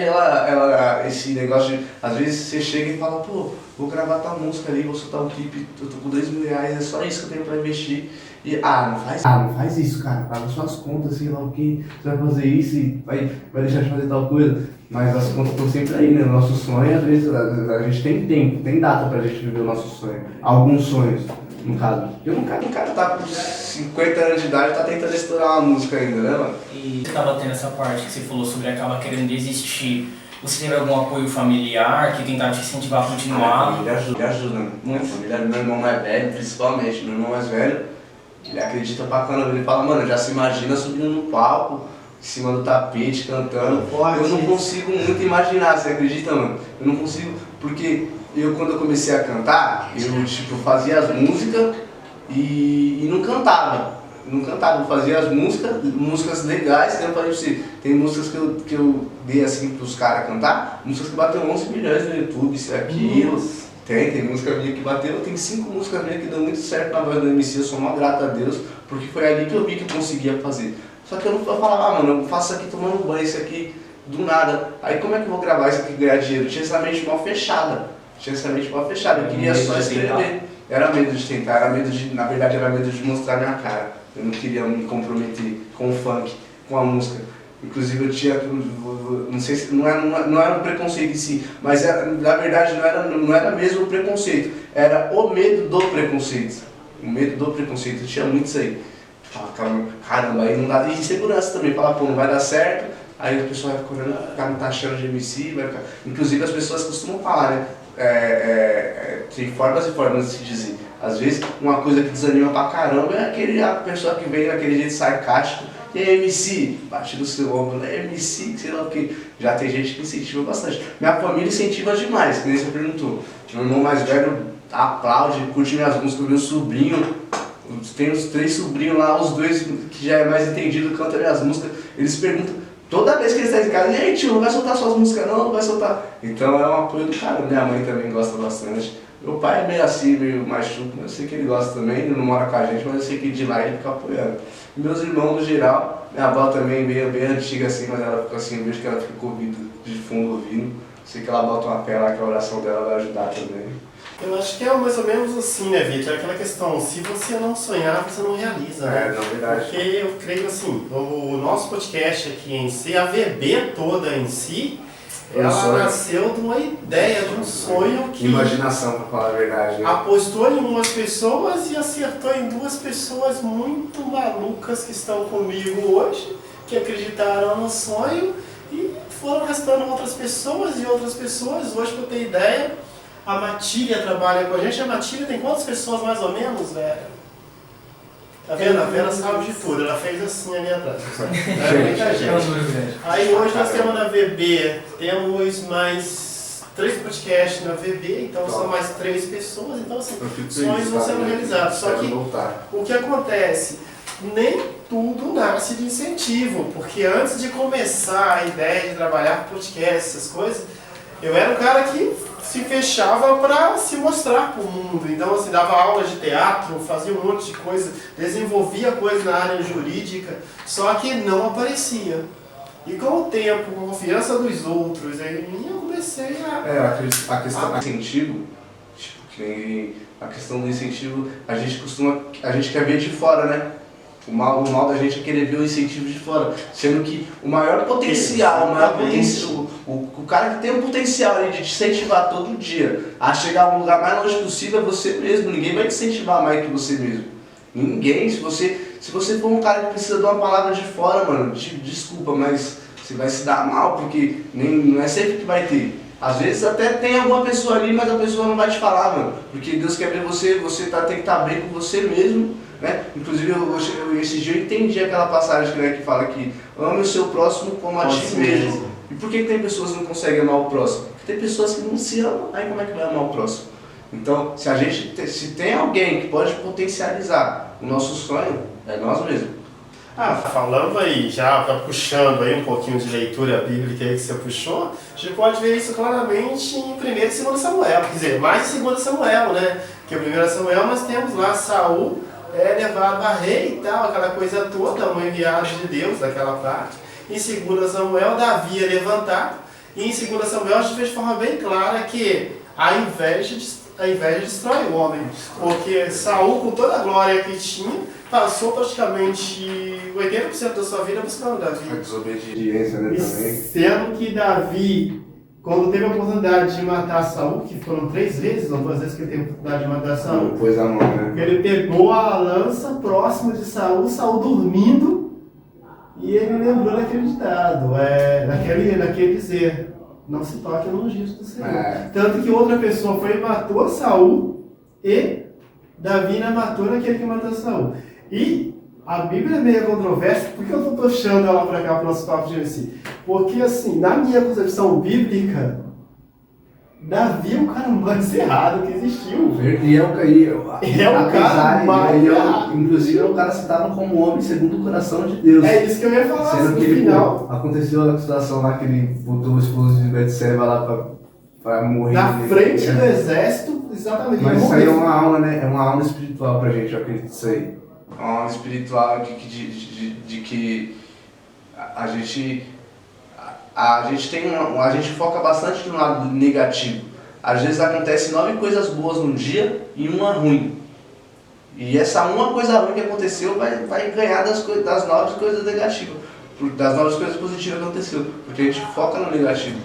Speaker 5: esse negócio de, às vezes você chega e fala, pô, vou gravar tal música ali, vou soltar um clipe, eu tô com R$2.000, é só isso que eu tenho pra investir. E, não faz isso, cara, paga suas contas, sei lá o que, você vai fazer isso e vai deixar de fazer tal coisa. Mas as contas estão sempre aí, né? O nosso sonho, às vezes, a gente tem tempo, tem data pra gente viver o nosso sonho. Alguns sonhos, no caso. O cara tá com 50 anos de idade e tá tentando estourar uma música ainda, né, mano?
Speaker 2: E você tava tendo essa parte que você falou sobre acaba querendo desistir. Você teve algum apoio familiar que tentava te incentivar a continuar?
Speaker 5: Minha família ajuda muito. A família do meu irmão mais velho, principalmente. Meu irmão mais velho, ele acredita pra caramba. Ele fala, mano, já se imagina subindo no palco, em cima do tapete, cantando. Eu não consigo muito imaginar, você acredita, mano? Eu não consigo, porque quando eu comecei a cantar, eu fazia as músicas e não cantava. Eu fazia as músicas legais, que eu falei pra você, tem músicas que eu dei assim pros caras cantar, músicas que bateu 11 milhões no YouTube, isso e aquilo. Tem música minha que bateu, tem 5 músicas minhas que deu muito certo na voz do MC, eu sou uma grata a Deus, porque foi ali que eu vi que eu conseguia fazer. Só que eu falava, mano, eu faço isso aqui tomando banho, isso aqui do nada. Aí como é que eu vou gravar isso aqui e ganhar dinheiro? Eu tinha essa mente mal fechada. Eu queria só escrever. Era medo de tentar, na verdade era medo de mostrar minha cara. Eu não queria me comprometer com o funk, com a música. Inclusive eu tinha, não sei se, não era um preconceito em si, mas na verdade não era mesmo o preconceito, era o medo do preconceito. O medo do preconceito, eu tinha muito isso aí. Fala, caramba, aí não dá. E insegurança também, falar, pô, não vai dar certo, aí a pessoa vai ficar olhando, o cara não tá achando de MC, vai ficar. Inclusive as pessoas costumam falar, né? Tem formas e formas de se dizer. Às vezes uma coisa que desanima pra caramba é a pessoa que vem daquele jeito sarcástico, e aí, MC, bate no seu ombro, né? MC, sei lá o que. Já tem gente que incentiva bastante. Minha família incentiva demais, que nem você perguntou. Meu irmão mais velho aplaude, curte minhas músicas, meu sobrinho. Tem os 3 sobrinhos lá, os 2 que já é mais entendido, cantam minhas músicas. Eles perguntam, toda vez que eles estão em casa, e aí tio, não vai soltar suas músicas não? Não vai soltar. Então é um apoio do cara. Minha mãe também gosta bastante. Meu pai é meio assim, meio mais chuco, mas eu sei que ele gosta também, ele não mora com a gente, mas eu sei que de lá ele fica apoiando. E meus irmãos no geral, minha avó também bem antiga assim, mas ela fica assim, eu vejo que ela fica com o ouvido de fundo ouvindo. Sei que ela bota uma fé lá que a oração dela vai ajudar também.
Speaker 1: Eu acho que é mais ou menos assim, né, Vitor? Aquela questão, se você não sonhar, você não realiza, né?
Speaker 5: Na verdade.
Speaker 1: Porque eu creio assim, o nosso podcast aqui em si, a VB toda em si, ela nasceu de uma ideia, de um sonho que...
Speaker 5: Imaginação, pra falar a verdade. Né?
Speaker 1: Apostou em umas pessoas e acertou em 2 pessoas muito malucas que estão comigo hoje, que acreditaram no sonho e foram restando outras pessoas e outras pessoas. Hoje, pra eu ter ideia, a Matília trabalha com a gente. A Matília tem quantas pessoas mais ou menos, velho? Tá vendo? A Vera sabe de tudo. Ela fez assim ali atrás. É muita gente. Aí hoje nós temos na VB, temos mais 3 podcasts na VB, então são mais 3 pessoas, então assim, sonhos vão sendo realizados. Só que o que acontece? Nem tudo nasce de incentivo, porque antes de começar a ideia de trabalhar com podcast, essas coisas, eu era um cara que se fechava para se mostrar para o mundo. Então, assim, dava aulas de teatro, fazia um monte de coisa, desenvolvia coisas na área jurídica, só que não aparecia. E com o tempo, com a confiança dos outros, aí eu comecei a...
Speaker 5: a questão do incentivo, tipo, que a questão do incentivo, a gente quer ver de fora, né? O mal da gente é querer ver o incentivo de fora, sendo que o maior potencial, o cara que tem um potencial ali de te incentivar todo dia a chegar a um lugar mais longe possível é você mesmo. Ninguém vai te incentivar mais que você mesmo. Ninguém. Se você for um cara que precisa de uma palavra de fora, mano, desculpa, mas você vai se dar mal, porque não é sempre que vai ter. Às vezes até tem alguma pessoa ali, mas a pessoa não vai te falar, mano, porque Deus quer ver você tem que estar bem com você mesmo, né? Inclusive esse dia eu entendi aquela passagem que fala que ame o seu próximo como a ti mesmo. E por que tem pessoas que não conseguem amar o próximo? Porque tem pessoas que não se amam, aí como é que vai amar o próximo? Então, se tem alguém que pode potencializar o nosso sonho, é nós mesmos.
Speaker 1: Falando aí, já puxando aí um pouquinho de leitura bíblica aí que você puxou, a gente pode ver isso claramente em 1 e 2 Samuel, quer dizer, mais em 2 Samuel, né? Porque em 1 Samuel nós temos lá Saul levado a rei e tal, aquela coisa toda, um enviado de Deus daquela parte. Em 2 Samuel, Davi é levantado, e em 2 Samuel a gente vê de forma bem clara que a inveja destrói o homem, porque Saul, com toda a glória que tinha, passou praticamente 80% da sua vida buscando Davi.
Speaker 5: A desobediência, né, também.
Speaker 1: Sendo que Davi, quando teve a oportunidade de matar Saul, que foram 3 vezes, ou 2 vezes que ele teve a oportunidade de matar Saul,
Speaker 5: não pôs a mão, né?
Speaker 1: Ele pegou a lança próximo de Saul dormindo, e ele lembrou daquele ditado, daquele dizer, não se toque no ungido do Senhor. Tanto que outra pessoa foi e matou Saul, e Davi ainda matou naquele que matou Saul. E a Bíblia é meio controversa, porque eu estou puxando ela para cá para o nosso papo de si. Porque, assim, na minha concepção bíblica, Davi é o cara mais errado que existiu.
Speaker 6: Ele é o cara mais errado.
Speaker 5: Inclusive, é o cara citado como homem segundo o coração de Deus.
Speaker 1: É isso que eu ia falar,
Speaker 6: sendo
Speaker 1: no
Speaker 6: que
Speaker 1: final.
Speaker 6: Aconteceu a situação lá que ele botou o esposo de Betseba lá pra morrer.
Speaker 1: Na frente do exército, exatamente.
Speaker 6: Mas isso aí é uma alma, né? É uma alma espiritual pra gente, eu acredito nisso aí.
Speaker 5: Uma alma espiritual de que a gente foca bastante no lado negativo. Às vezes acontece 9 coisas boas num dia e uma ruim. E essa uma coisa ruim que aconteceu vai ganhar das 9 coisas negativas. Das 9 coisas positivas que aconteceu. Porque a gente foca no negativo.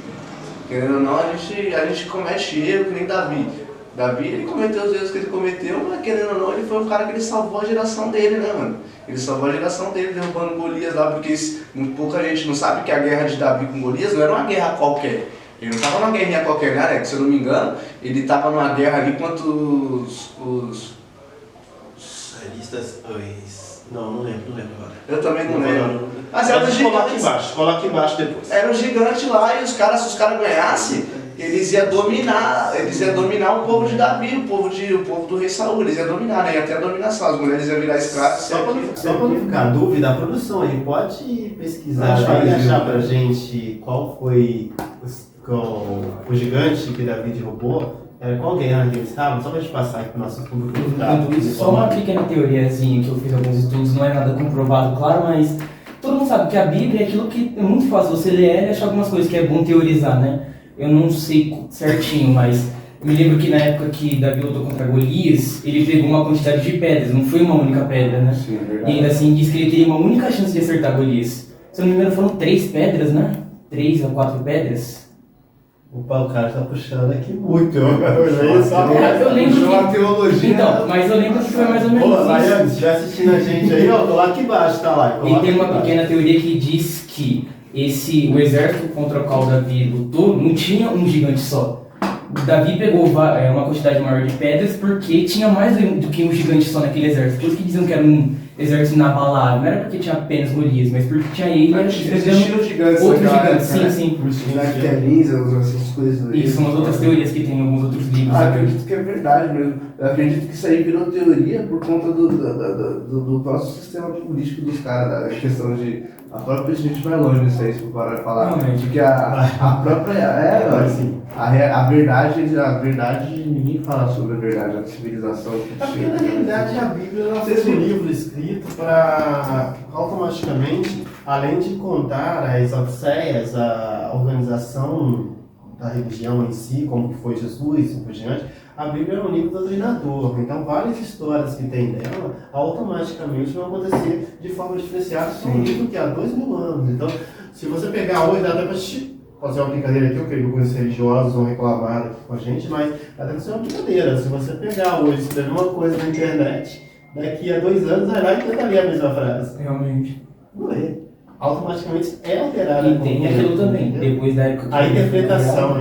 Speaker 5: Querendo ou não, a gente comete erro que nem Davi. Davi, ele cometeu os erros que ele cometeu, mas querendo ou não, ele foi um cara que ele salvou a geração dele, né, mano? Ele salvou a geração dele, derrubando Golias lá, porque pouca gente não sabe que a guerra de Davi com Golias não era uma guerra qualquer. Ele não estava numa guerrinha qualquer, né, Alex? Se eu não me engano, ele estava numa guerra ali contra os
Speaker 1: Israelitas, não lembro agora.
Speaker 5: Eu também não lembro. Mas era um gigante.
Speaker 1: Coloca embaixo depois.
Speaker 5: Era um gigante lá e se os caras ganhassem, eles iam dominar o povo de Davi, o povo do rei Saul, eles iam dominar, né? Ia até a dominação, as mulheres iam virar escravas.
Speaker 1: Só para não ficar dúvida, a produção aí pode pesquisar e achar pra gente qual foi o gigante que Davi derrubou, qual guerra que eles estavam, só pra gente passar aqui pro nosso público.
Speaker 2: Enquanto isso, só uma pequena teoriazinha que eu fiz alguns estudos, não é nada comprovado, claro, mas todo mundo sabe que a Bíblia é aquilo que é muito fácil você ler ela e achar algumas coisas que é bom teorizar, né? Eu não sei certinho, mas me lembro que na época que Davi lutou contra Golias, ele pegou uma quantidade de pedras, não foi uma única pedra, né?
Speaker 6: Sim,
Speaker 2: e ainda assim disse que ele teria uma única chance de acertar Golias. Se eu não me engano foram 3 pedras, né? 3 ou 4 pedras.
Speaker 1: Opa, o cara tá puxando aqui muito. Eu
Speaker 2: lembro
Speaker 6: que uma teologia.
Speaker 2: Então, mas eu lembro que foi mais ou menos
Speaker 1: isso.
Speaker 2: Ryan,
Speaker 1: se estiver assistindo a gente aí, ó, coloca aqui embaixo, tá lá.
Speaker 2: E tem uma pequena teoria que diz que o exército contra o qual Davi lutou não tinha um gigante só. Davi pegou uma quantidade maior de pedras porque tinha mais do que um gigante só naquele exército. Por isso que diziam que era exército inabalável. Não era porque tinha apenas Golias, mas porque tinha ele
Speaker 6: Existiram gigantes
Speaker 2: outros
Speaker 6: naquela
Speaker 2: gigantes.
Speaker 6: época,
Speaker 2: Sim,
Speaker 6: né?
Speaker 2: sim.
Speaker 6: Os Naquelinhos, essas coisas.
Speaker 2: Isso são as outras teorias que tem em alguns outros livros.
Speaker 6: Ah, acredito que é verdade mesmo. Eu acredito que isso aí virou teoria por conta do próprio sistema político dos caras, da questão de. A própria gente vai longe nisso aí, se for parar de falar.
Speaker 2: Realmente.
Speaker 6: Porque a própria.
Speaker 1: Assim.
Speaker 6: A verdade, ninguém fala sobre a verdade, a civilização.
Speaker 1: É porque na realidade a Bíblia ela fez um livro escrito para automaticamente, além de contar as odisseias, a organização da religião em si, como que foi Jesus e por diante, a Bíblia é um livro doutrinador. Então várias histórias que tem dela automaticamente vão acontecer de forma diferenciada. É um livro que há 2000 anos. Então, se você pegar hoje, dá até para fazer uma brincadeira aqui, eu creio que alguns religiosos vão reclamar aqui com a gente, mas até que isso é uma brincadeira. Se você pegar hoje e escrever uma coisa na internet, daqui a 2 anos vai lá e tenta ler a mesma frase.
Speaker 2: Realmente.
Speaker 1: Não é. Automaticamente é alterada.
Speaker 2: E tem aquilo também, depois da época que
Speaker 1: a interpretação.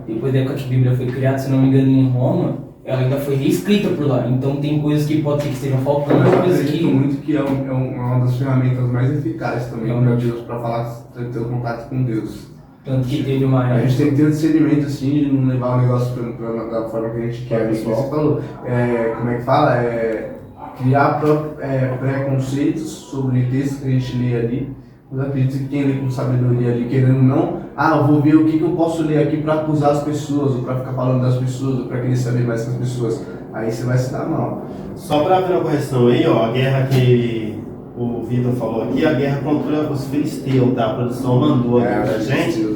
Speaker 2: Depois da época que a Bíblia foi criada, se não me engano, em Roma, ela ainda foi reescrita por lá. Então tem coisas que pode ser que estejam faltando,
Speaker 6: Eu
Speaker 2: coisas
Speaker 6: acredito
Speaker 2: que...
Speaker 6: muito que é uma das ferramentas mais eficazes também para Deus, para falar, ter um contato com Deus.
Speaker 2: Tanto que teve uma...
Speaker 6: A gente tem que ter um discernimento assim, de não levar o negócio da forma que a gente quer. Isso que você falou. Como é que fala? Criar preconceitos sobre textos que a gente lê ali. Eu acredito que quem lê com sabedoria ali, querendo não, eu vou ver o que eu posso ler aqui para acusar as pessoas, ou para ficar falando das pessoas, ou para querer saber mais com as pessoas. Aí você vai se dar mal.
Speaker 1: Só para ver uma correção aí, ó, a guerra que o Vitor falou aqui, a guerra contra os filisteus, tá? A produção mandou aqui pra gente.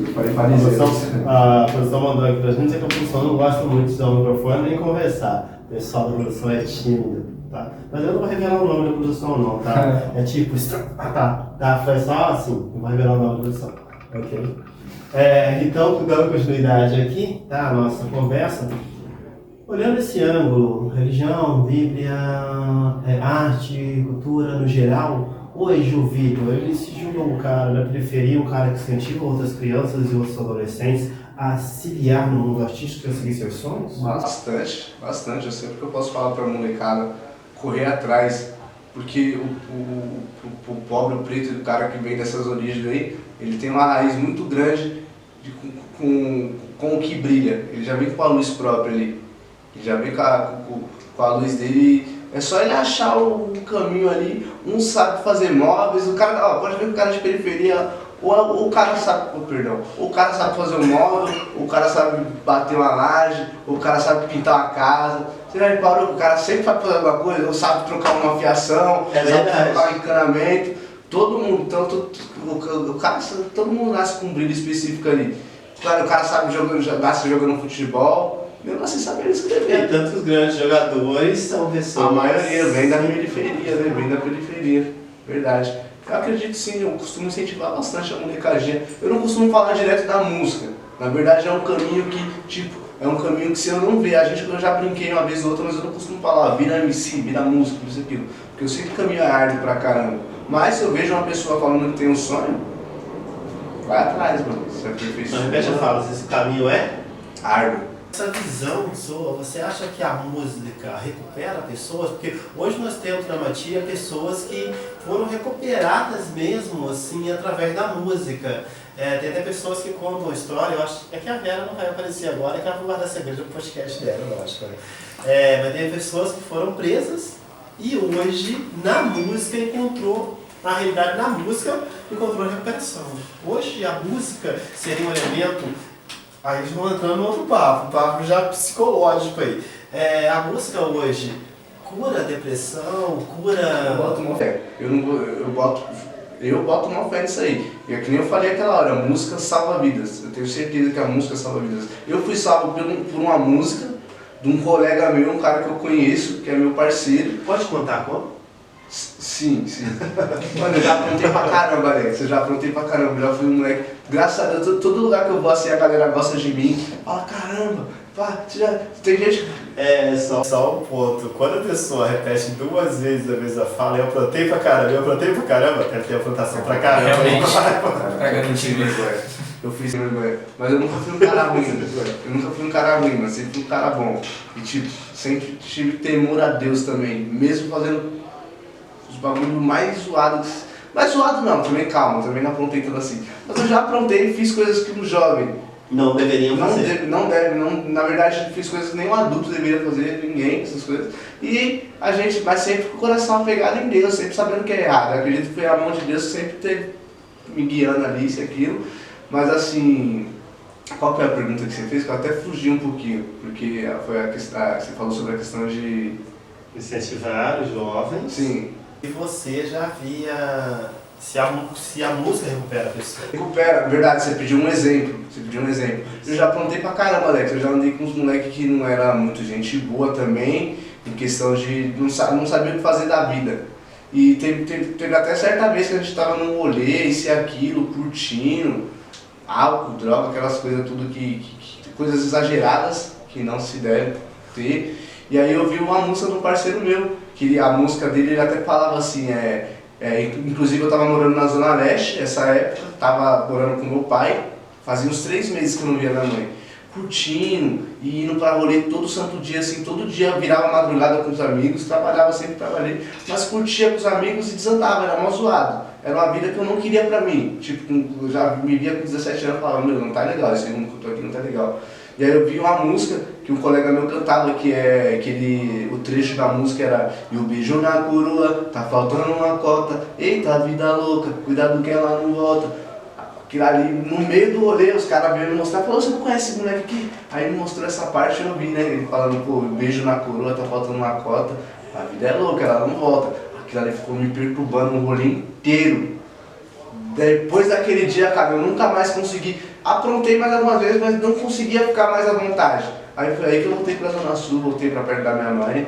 Speaker 1: A produção mandou aqui pra gente, é que a produção não gosta muito de usar o microfone nem conversar. O pessoal da produção é tímido, tá? Mas eu não vou revelar o nome da produção não, tá? É tipo, tá? Foi só assim, não vou revelar o nome da produção, ok? Então, dando continuidade aqui, tá? A nossa conversa. Olhando esse ângulo, religião, Bíblia, arte, cultura no geral, hoje o Vitor, ele se julga um cara da periferia, um cara que incentiva outras crianças e outros adolescentes a se guiar no mundo artístico e a seguir seus sonhos?
Speaker 5: Bastante. Eu sempre que eu posso falar pra molecada correr atrás, porque o pobre, o preto, o cara que vem dessas origens aí, ele tem uma raiz muito grande com o que brilha. Ele já vem com a luz própria ali. Já vem com a luz dele, é só ele achar o caminho ali. Um sabe fazer móveis, o cara, pode ver que o cara de periferia, o cara sabe, o cara sabe fazer um móvel, o cara sabe bater uma laje, o cara sabe pintar uma casa. Você já reparou que o cara sempre sabe fazer alguma coisa, ou sabe trocar uma fiação, sabe trocar um encanamento. Todo mundo, então, todo mundo nasce com um brilho específico ali. O cara sabe nasce jogando futebol. Mesmo assim, saber escrever.
Speaker 1: Tanto que os grandes jogadores são pessoas...
Speaker 5: A maioria vem da periferia, né? Vem da periferia, verdade. Eu acredito sim, eu costumo incentivar bastante a molecadinha. Eu não costumo falar direto da música. Na verdade é um caminho que, é um caminho que se eu não ver, eu já brinquei uma vez ou outra, mas eu não costumo falar, vira MC, vira música, isso aquilo. Porque eu sei que o caminho é árduo pra caramba. Mas se eu vejo uma pessoa falando que tem um sonho, vai atrás, mano. Isso é perfeição.
Speaker 1: Repete a fala, esse caminho é
Speaker 5: árduo.
Speaker 1: Essa visão sua, você acha que a música recupera pessoas? Porque hoje nós temos na Matia pessoas que foram recuperadas mesmo, assim, através da música. Tem até pessoas que contam a história, eu acho que a Vera não vai aparecer agora, que ela vai guardar segredo do podcast dela, eu acho. Mas tem pessoas que foram presas e hoje, na música, encontrou, na realidade, na música, encontrou a recuperação. Hoje, a música seria um elemento... Aí eles vão entrando no outro papo já psicológico aí. A música hoje cura a depressão, cura...
Speaker 5: Eu boto uma fé. Eu boto uma fé nisso aí. E é que nem eu falei aquela hora, a música salva vidas. Eu tenho certeza que a música salva vidas. Eu fui salvo por uma música de um colega meu, um cara que eu conheço, que é meu parceiro.
Speaker 1: Pode contar como?
Speaker 5: Sim. Mano, eu já aprontei pra caramba, Alex. Eu já aprontei pra caramba. Já fui um moleque. Graças a Deus, todo lugar que eu vou assim, a galera gosta de mim. Fala, caramba, tem gente...
Speaker 1: Só um ponto. Quando a pessoa repete 2 vezes a mesma fala, eu aprontei pra caramba, deve ter aprontação pra caramba.
Speaker 2: Realmente. Pra garantir mesmo.
Speaker 5: Eu fiz vergonha. Mas eu nunca fui um cara ruim, Eu nunca fui um cara ruim, mas sempre fui um cara bom. E sempre tive temor a Deus também. Mesmo fazendo os bagulhos mais zoados. Mais zoado não, também calma, também não aprontei tudo assim. Mas eu já aprontei e fiz coisas que um jovem
Speaker 1: Não deveriam fazer.
Speaker 5: não deve, na verdade fiz coisas que nenhum adulto deveria fazer, ninguém, essas coisas. E a gente vai sempre com o coração apegado em Deus, sempre sabendo que é errado. Eu acredito que foi a mão de Deus que sempre teve me guiando ali, isso e aquilo. Mas assim, qual que é a pergunta que você fez? Que eu até fugi um pouquinho, porque foi a questão, você falou sobre a questão de...
Speaker 1: Incentivar os jovens.
Speaker 5: Sim.
Speaker 1: E você já via se a música recupera a pessoa.
Speaker 5: Recupera, verdade, você pediu um exemplo. Eu já aprontei pra caramba, Alex. Eu já andei com uns moleques que não era muito gente boa também, em questão de não sabia o que fazer da vida. E teve até certa vez que a gente tava num rolê, isso e aquilo, curtindo, álcool, droga, aquelas coisas tudo coisas exageradas que não se deve ter. E aí eu vi uma música de um parceiro meu, que a música dele ele até falava assim, inclusive eu tava morando na Zona Leste, essa época, tava morando com meu pai, fazia uns 3 meses que eu não via minha mãe, curtindo e indo pra rolê todo santo dia, assim, todo dia virava madrugada com os amigos, sempre trabalhei, mas curtia com os amigos e desandava, era mó zoado. Era uma vida que eu não queria pra mim, tipo, eu já me via com 17 anos e falava, meu, não tá legal, esse mundo que eu tô aqui não tá legal. E aí eu vi uma música que um colega meu cantava, o trecho da música era "E o beijo na coroa, tá faltando uma cota, eita vida louca, cuidado que ela não volta". Aquilo ali, no meio do rolê, os caras vieram me mostrar, falou, você não conhece esse moleque aqui? Aí ele mostrou essa parte e eu vi, né, ele falando, pô, o beijo na coroa, tá faltando uma cota, a vida é louca, ela não volta. Aquilo ali ficou me perturbando o rolê inteiro. Depois daquele dia, cara, eu nunca mais consegui. Aprontei mais algumas vezes, mas não conseguia ficar mais à vontade. Aí foi aí que eu voltei pra Zona Sul, voltei pra perto da minha mãe,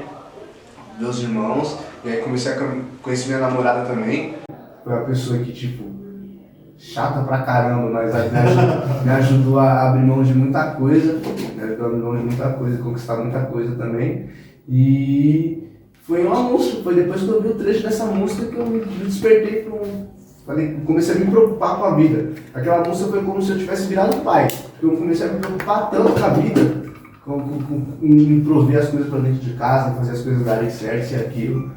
Speaker 5: meus irmãos, e aí comecei a conhecer minha namorada também.
Speaker 6: Foi uma pessoa que, tipo, chata pra caramba, mas me ajudou a abrir mão de muita coisa, conquistar muita coisa também. E foi uma música, foi depois que eu vi o trecho dessa música que eu me despertei para comecei a me preocupar com a vida. Aquela música foi como se eu tivesse virado pai. Eu comecei a me preocupar tanto com a vida, em prover as coisas para dentro de casa, fazer as coisas darem certo, isso e aquilo.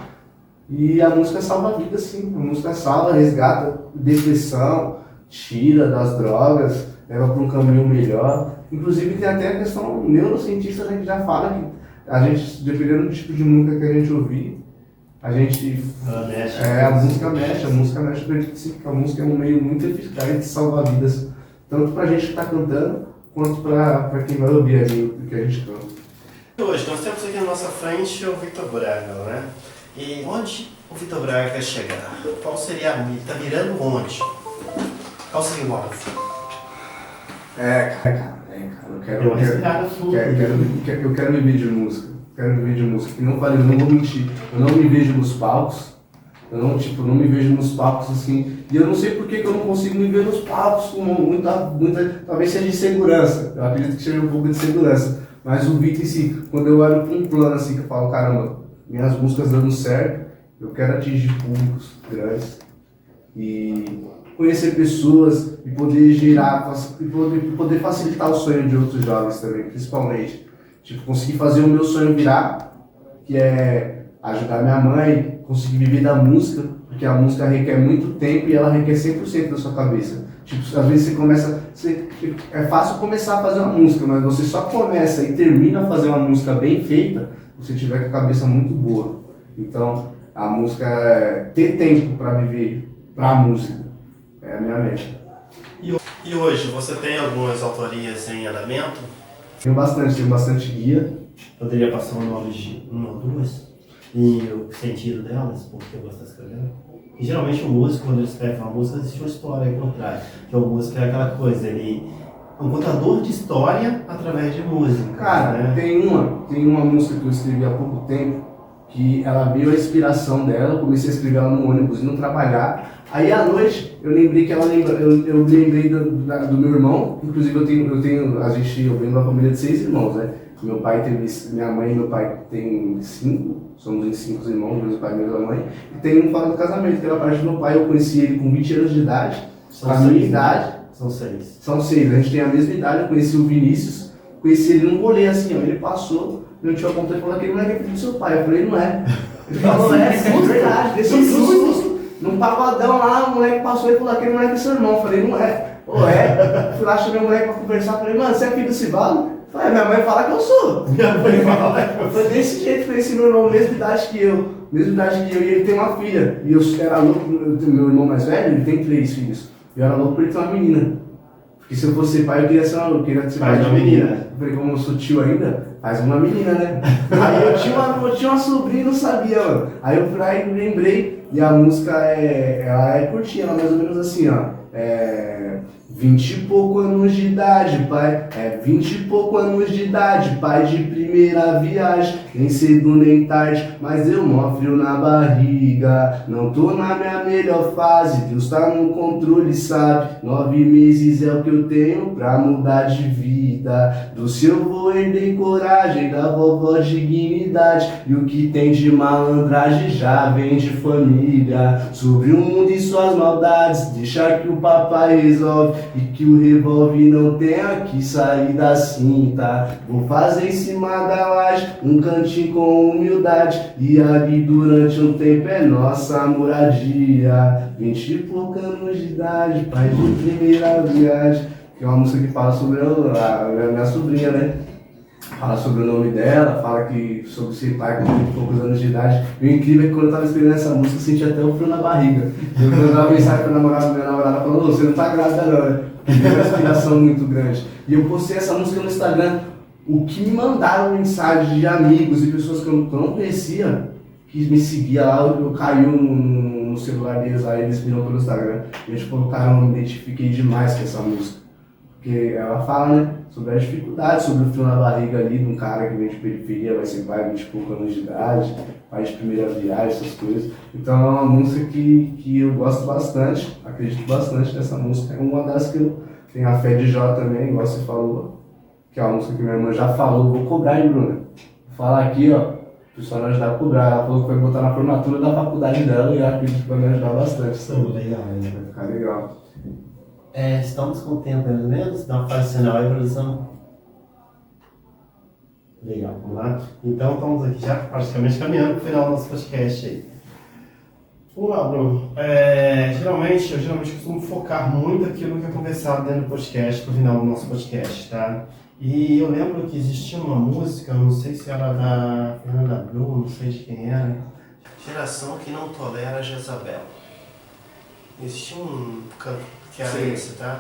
Speaker 6: E a música salva a vida, sim. A música salva, resgata depressão, tira das drogas, leva para um caminho melhor. Inclusive tem até a questão neurocientista, a gente já fala que a gente, dependendo do tipo de música que a gente ouvir, a música mexe, eu acredito sim, que a música é um meio muito eficaz de salvar vidas, tanto pra gente que tá cantando, quanto pra quem vai ouvir ali o que a gente canta.
Speaker 1: Hoje nós temos aqui na nossa frente o Victor Braga, né? E onde o Victor Braga quer chegar? Qual seria a meta? Tá mirando onde? Qual seria o alvo?
Speaker 6: Eu quero viver de música. Que não falei, eu não vou mentir. Eu não me vejo nos palcos. Eu não me vejo nos palcos assim. E eu não sei por que eu não consigo me ver nos palcos com muita. Talvez seja de segurança. Eu acredito que seja um pouco de segurança. Mas o Victor em si, quando eu olho para um plano assim, que eu falo, caramba, minhas músicas dando certo, eu quero atingir públicos grandes. E conhecer pessoas e poder poder facilitar o sonho de outros jovens também, principalmente. Tipo, conseguir fazer o meu sonho virar, que é ajudar minha mãe, conseguir viver da música, porque a música requer muito tempo e ela requer 100% da sua cabeça. Tipo, às vezes é fácil começar a fazer uma música, mas você só começa e termina a fazer uma música bem feita, se você tiver com a cabeça muito boa. Então, a música é ter tempo para viver pra música, é a minha meta.
Speaker 1: E hoje, você tem algumas autorias em andamento?
Speaker 6: Tenho bastante guia.
Speaker 1: Poderia passar uma ou duas? E o sentido delas, porque você está escrevendo? E geralmente o músico, quando ele escreve uma música, existe uma história aí por trás. Que o músico é aquela coisa, ele é um contador de história através de música.
Speaker 6: Cara,
Speaker 1: né?
Speaker 6: tem uma música que eu escrevi há pouco tempo, que ela veio a inspiração dela, eu comecei a escrever ela no ônibus, indo trabalhar. Aí à noite eu lembrei que eu lembrei do meu irmão, inclusive eu venho de uma família de 6 irmãos, né? Minha mãe e meu pai tem 5, somos em 5 irmãos, meu pai e minha mãe, e tem um fora do casamento, que era parte do meu pai, eu conheci ele com 20 anos de idade, minha idade.
Speaker 1: São 6.
Speaker 6: São 6, a gente tem a mesma idade, eu conheci o Vinícius, conheci ele num rolê assim, ó, ele passou, meu tio apontou e falou, aquele moleque é filho do seu pai, eu falei, não é. Falou, verdade, desse susto. Num pagodão lá, o moleque passou e falou, aquele moleque é seu irmão. Falei, não é. Pô, é. Fui lá, chamei o moleque pra conversar. Falei, mano, você é filho do Civaldo? Falei, minha mãe fala que eu sou. Minha mãe fala que eu sou. Foi desse jeito, conheci meu irmão, mesma idade que eu. E ele tem uma filha. E eu era louco, meu irmão mais velho, ele tem 3 filhos. E eu era louco por ele ter uma menina. Porque se eu fosse pai, eu queria ser pai de uma menina. Eu falei, como eu sou tio ainda, faz uma menina, né? Aí eu tinha uma sobrinha e não sabia, mano. Aí eu fui lá e lembrei, e a música ela é curtinha, ela é mais ou menos assim, ó. 20 e pouco anos de idade, pai. 20 e pouco anos de idade, pai de primeira viagem. Nem cedo nem tarde, mas deu mó frio na barriga. Não tô na minha melhor fase, Deus tá no controle, sabe? 9 meses é o que eu tenho pra mudar de vida. Do seu vô herdei coragem, da vovó dignidade. E o que tem de malandragem já vem de família. Sobre o mundo e suas maldades, deixa que o papai resolve. E que o revólver não tenha que sair da cinta. Vou fazer em cima da laje um cantinho com humildade. E ali durante um tempo é nossa moradia. 20 e poucos anos de idade, pai de primeira viagem. Que é uma música que fala sobre a minha sobrinha, né? Fala sobre o nome dela, fala que sobre ser pai com 20 e poucos anos de idade. E o incrível é que quando eu tava escrevendo essa música, eu senti até o frio na barriga. Eu mandava mensagem pra minha namorada falando, você não tá grávida não, né? Porque uma inspiração muito grande. E eu postei essa música no Instagram. O que me mandaram mensagem de amigos e pessoas que eu não conhecia, que me seguia lá, eu caí no celular deles, aí eles viram pelo Instagram. E eles colocaram, eu me identifiquei demais com essa música. Porque ela fala, né, sobre a dificuldade, sobre o frio na barriga ali de um cara que vem de periferia, vai ser pai de 20 e poucos anos de idade, pai de primeira viagem, essas coisas. Então é uma música que eu gosto bastante, acredito bastante nessa música. É uma das que eu tenho a fé de Jó também, igual você falou, que é uma música que minha irmã já falou, vou cobrar, hein, Bruna? Vou falar aqui, ó, o pessoal vai ajudar a cobrar. Ela falou que vai botar na formatura da faculdade dela e eu acredito que vai me ajudar bastante.
Speaker 1: Isso legal, né?
Speaker 6: Vai ficar legal.
Speaker 1: Estamos com o tempo mais ou menos, dá uma fase final aí, produção. Legal, vamos lá? Então estamos aqui já praticamente caminhando para o final do nosso podcast aí. Vamos lá, Bruno. Eu geralmente costumo focar muito aquilo que é conversado dentro do podcast, para o final do nosso podcast, tá? E eu lembro que existia uma música, não sei se era da Fernanda Brum, não sei de quem era. Geração que não tolera Jezabel. Existia um canto que era esse, tá?